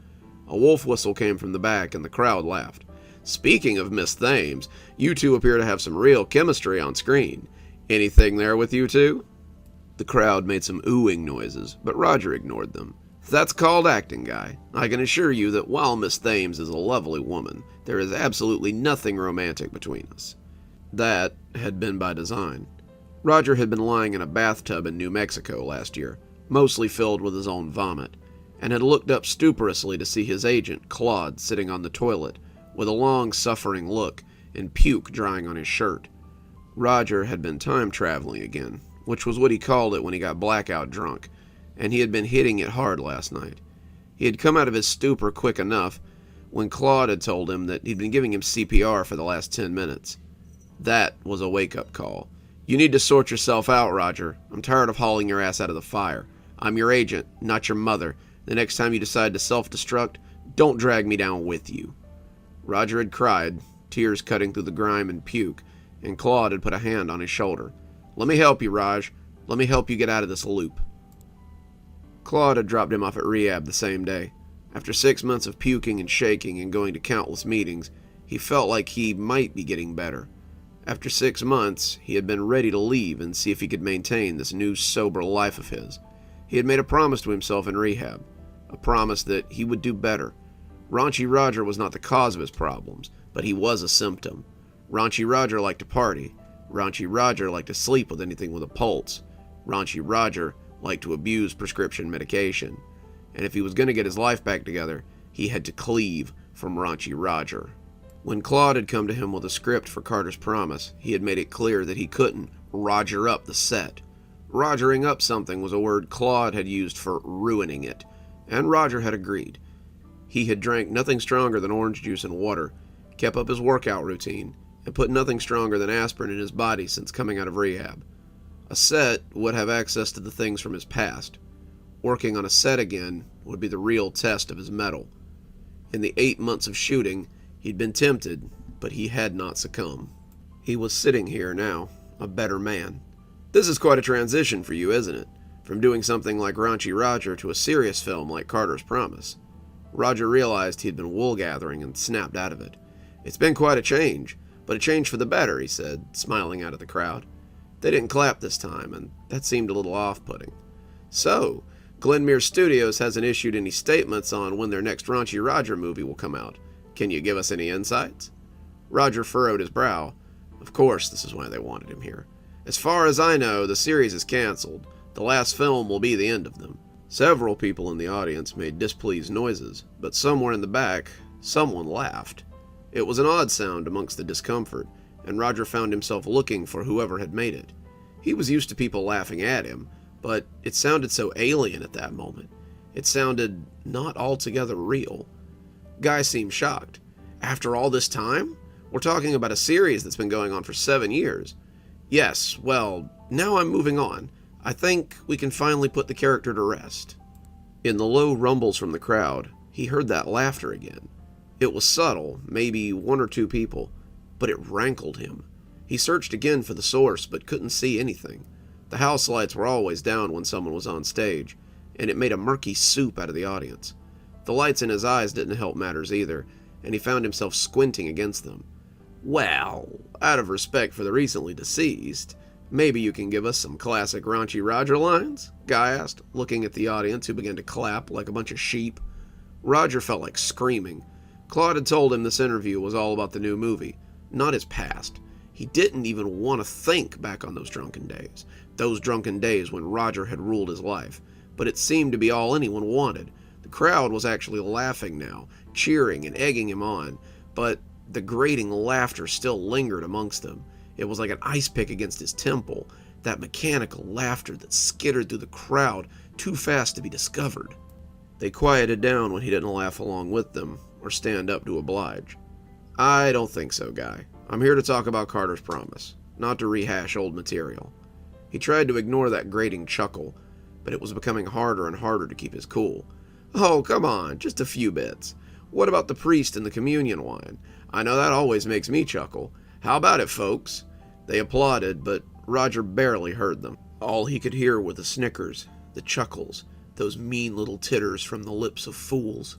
A wolf whistle came from the back, and the crowd laughed. "Speaking of Miss Thames, you two appear to have some real chemistry on screen. Anything there with you two?" The crowd made some oohing noises, but Roger ignored them. "That's called acting, Guy. I can assure you that while Miss Thames is a lovely woman, there is absolutely nothing romantic between us." That had been by design. Roger had been lying in a bathtub in New Mexico last year, mostly filled with his own vomit, and had looked up stuporously to see his agent, Claude, sitting on the toilet, with a long, suffering look, and puke drying on his shirt. Roger had been time-traveling again, which was what he called it when he got blackout drunk, and he had been hitting it hard last night. He had come out of his stupor quick enough when Claude had told him that he'd been giving him CPR for the last 10 minutes. That was a wake-up call. "You need to sort yourself out, Roger. I'm tired of hauling your ass out of the fire. I'm your agent, not your mother. The next time you decide to self-destruct, don't drag me down with you." Roger had cried, tears cutting through the grime and puke, and Claude had put a hand on his shoulder. "Let me help you, Raj. Let me help you get out of this loop." Claude had dropped him off at rehab the same day. After 6 months of puking and shaking and going to countless meetings, he felt like he might be getting better. After 6 months, he had been ready to leave and see if he could maintain this new sober life of his. He had made a promise to himself in rehab, a promise that he would do better. Raunchy Roger was not the cause of his problems, but he was a symptom. Raunchy Roger liked to party. Raunchy Roger liked to sleep with anything with a pulse. Raunchy Roger liked to abuse prescription medication. And if he was going to get his life back together, he had to cleave from Raunchy Roger. When Claude had come to him with a script for Carter's Promise, he had made it clear that he couldn't Roger up the set. Rogering up something was a word Claude had used for ruining it, and Roger had agreed. He had drank nothing stronger than orange juice and water, kept up his workout routine, and put nothing stronger than aspirin in his body since coming out of rehab. A set would have access to the things from his past. Working on a set again would be the real test of his mettle. In the 8 months of shooting, he'd been tempted, but he had not succumbed. He was sitting here now, a better man. This is quite a transition for you, isn't it? From doing something like Raunchy Roger to a serious film like Carter's Promise. Roger realized he'd been wool-gathering and snapped out of it. "It's been quite a change, but a change for the better," he said, smiling out at the crowd. They didn't clap this time, and that seemed a little off-putting. "So, Glenmere Studios hasn't issued any statements on when their next Raunchy Roger movie will come out. Can you give us any insights?" Roger furrowed his brow. Of course, this is why they wanted him here. "As far as I know, the series is canceled. The last film will be the end of them." Several people in the audience made displeased noises, but somewhere in the back, someone laughed. It was an odd sound amongst the discomfort, and Roger found himself looking for whoever had made it. He was used to people laughing at him, but it sounded so alien at that moment. It sounded not altogether real. Guy seemed shocked. "After all this time? We're talking about a series that's been going on for 7 years. Yes, well, now I'm moving on. I think we can finally put the character to rest." In the low rumbles from the crowd, he heard that laughter again. It was subtle, maybe 1 or 2 people, but it rankled him. He searched again for the source, but couldn't see anything. The house lights were always down when someone was on stage, and it made a murky soup out of the audience. The lights in his eyes didn't help matters either, and he found himself squinting against them. "Well, out of respect for the recently deceased, maybe you can give us some classic raunchy Roger lines?" Guy asked, looking at the audience, who began to clap like a bunch of sheep. Roger felt like screaming. Claude had told him this interview was all about the new movie, not his past. He didn't even want to think back on those drunken days when Roger had ruled his life, but it seemed to be all anyone wanted. The crowd was actually laughing now, cheering and egging him on, but the grating laughter still lingered amongst them. It was like an ice pick against his temple, that mechanical laughter that skittered through the crowd too fast to be discovered. They quieted down when he didn't laugh along with them, or stand up to oblige. "I don't think so, Guy. I'm here to talk about Carter's Promise, not to rehash old material." He tried to ignore that grating chuckle, but it was becoming harder and harder to keep his cool. "Oh, come on, just a few bits. What about the priest and the communion wine? I know that always makes me chuckle. How about it, folks?" They applauded, but Roger barely heard them. All he could hear were the snickers, the chuckles, those mean little titters from the lips of fools.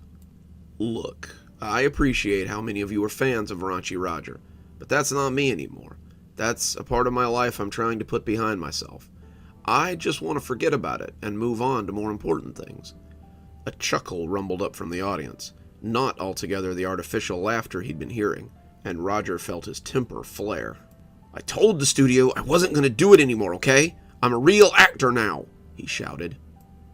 "Look, I appreciate how many of you are fans of Raunchy Roger, but that's not me anymore. That's a part of my life I'm trying to put behind myself. I just want to forget about it and move on to more important things." A chuckle rumbled up from the audience, not altogether the artificial laughter he'd been hearing, and Roger felt his temper flare. "I told the studio I wasn't going to do it anymore, okay? I'm a real actor now," he shouted.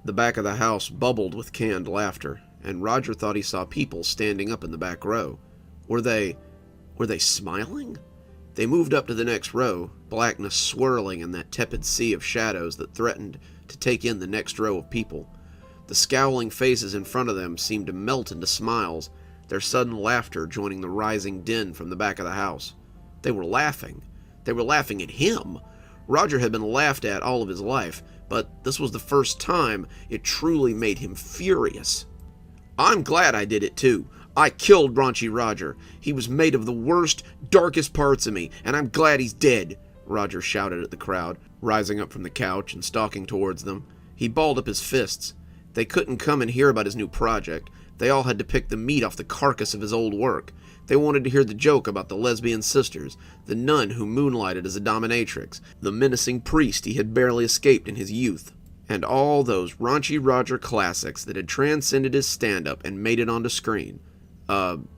The back of the house bubbled with canned laughter, and Roger thought he saw people standing up in the back row. Were they smiling? They moved up to the next row, blackness swirling in that tepid sea of shadows that threatened to take in the next row of people. The scowling faces in front of them seemed to melt into smiles, their sudden laughter joining the rising din from the back of the house. They were laughing. They were laughing at him. Roger had been laughed at all of his life, but this was the first time it truly made him furious. "I'm glad I did it too. I killed Raunchy Roger. He was made of the worst, darkest parts of me, and I'm glad he's dead," Roger shouted at the crowd, rising up from the couch and stalking towards them. He balled up his fists. They couldn't come and hear about his new project. They all had to pick the meat off the carcass of his old work. They wanted to hear the joke about the lesbian sisters, the nun who moonlighted as a dominatrix, the menacing priest he had barely escaped in his youth, and all those Raunchy Roger classics that had transcended his stand-up and made it onto screen.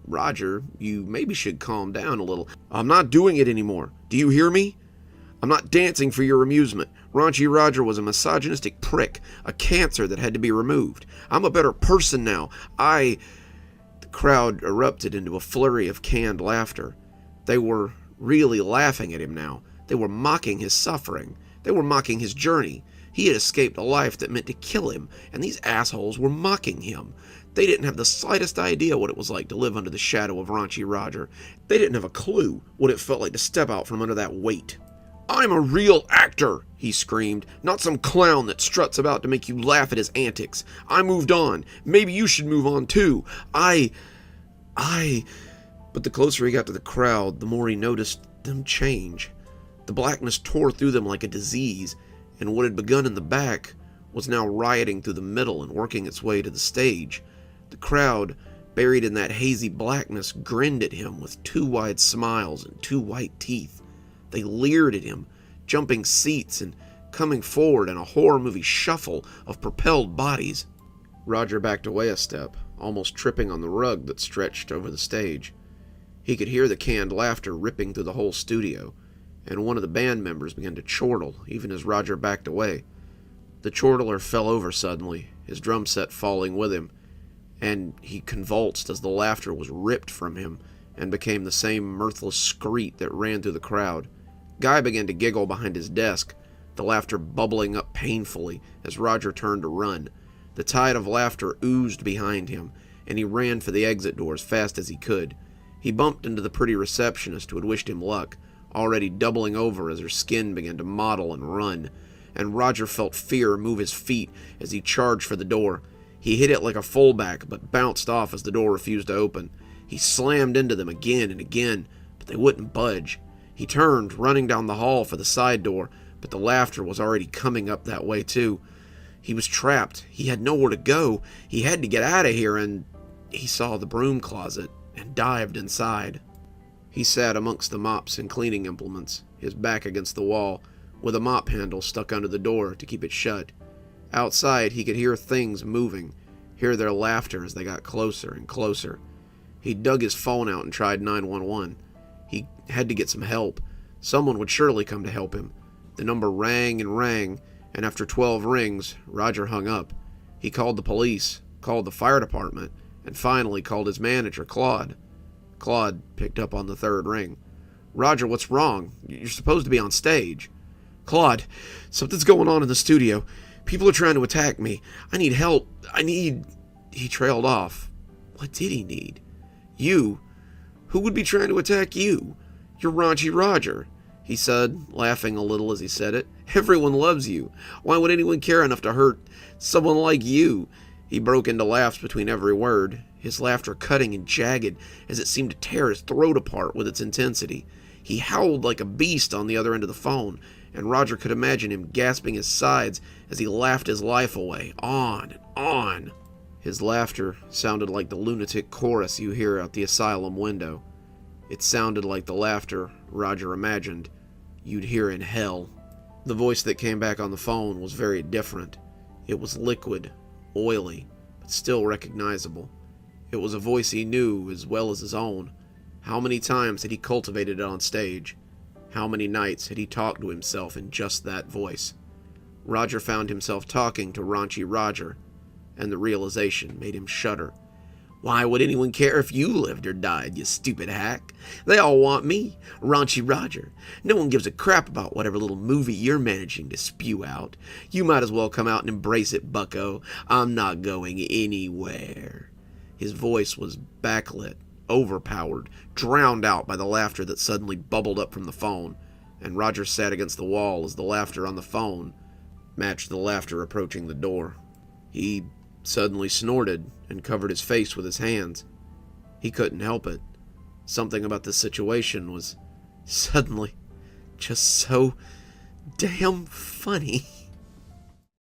Roger, you maybe should calm down a little. I'm not doing it anymore. Do you hear me? I'm not dancing for your amusement. Raunchy Roger was a misogynistic prick, a cancer that had to be removed. I'm a better person now. The crowd erupted into a flurry of canned laughter. They were really laughing at him now. They were mocking his suffering. They were mocking his journey. He had escaped a life that meant to kill him, and these assholes were mocking him. They didn't have the slightest idea what it was like to live under the shadow of Raunchy Roger. They didn't have a clue what it felt like to step out from under that weight. "I'm a real actor," he screamed, "not some clown that struts about to make you laugh at his antics. I moved on. Maybe you should move on too. But the closer he got to the crowd, the more he noticed them change. The blackness tore through them like a disease, and what had begun in the back was now rioting through the middle and working its way to the stage. The crowd, buried in that hazy blackness, grinned at him with two wide smiles and two white teeth. They leered at him, jumping seats and coming forward in a horror movie shuffle of propelled bodies. Roger backed away a step, almost tripping on the rug that stretched over the stage. He could hear the canned laughter ripping through the whole studio, and one of the band members began to chortle even as Roger backed away. The chortler fell over suddenly, his drum set falling with him, and he convulsed as the laughter was ripped from him and became the same mirthless screech that ran through the crowd. Guy began to giggle behind his desk, the laughter bubbling up painfully as Roger turned to run. The tide of laughter oozed behind him, and he ran for the exit door as fast as he could. He bumped into the pretty receptionist who had wished him luck, already doubling over as her skin began to mottle and run, and Roger felt fear move his feet as he charged for the door. He hit it like a fullback, but bounced off as the door refused to open. He slammed into them again and again, but they wouldn't budge. He turned, running down the hall for the side door, but the laughter was already coming up that way too. He was trapped. He had nowhere to go. He had to get out of here, and he saw the broom closet and dived inside. He sat amongst the mops and cleaning implements, his back against the wall, with a mop handle stuck under the door to keep it shut. Outside, he could hear things moving, hear their laughter as they got closer and closer. He dug his phone out and tried 911. He had to get some help. Someone would surely come to help him. The number rang, and after 12 rings, Roger hung up. He called the police, called the fire department, and finally called his manager, Claude. Claude picked up on the third ring. "Roger, what's wrong? You're supposed to be on stage." "Claude, something's going on in the studio. People are trying to attack me. I need help. He trailed off. What did he need? "You? Who would be trying to attack you? You're Raunchy Roger," he said, laughing a little as he said it. "Everyone loves you. Why would anyone care enough to hurt someone like you?" He broke into laughs between every word, his laughter cutting and jagged as it seemed to tear his throat apart with its intensity. He howled like a beast on the other end of the phone, and Roger could imagine him gasping his sides as he laughed his life away, on and on. His laughter sounded like the lunatic chorus you hear out the asylum window. It sounded like the laughter Roger imagined you'd hear in hell. The voice that came back on the phone was very different. It was liquid, oily, but still recognizable. It was a voice he knew as well as his own. How many times had he cultivated it on stage? How many nights had he talked to himself in just that voice? Roger found himself talking to Raunchy Roger, and the realization made him shudder. "Why would anyone care if you lived or died, you stupid hack? They all want me, Raunchy Roger. No one gives a crap about whatever little movie you're managing to spew out. You might as well come out and embrace it, bucko. I'm not going anywhere." His voice was backlit, overpowered, drowned out by the laughter that suddenly bubbled up from the phone, and Roger sat against the wall as the laughter on the phone matched the laughter approaching the door. He suddenly snorted and covered his face with his hands. He couldn't help it. Something about this situation was suddenly just so damn funny.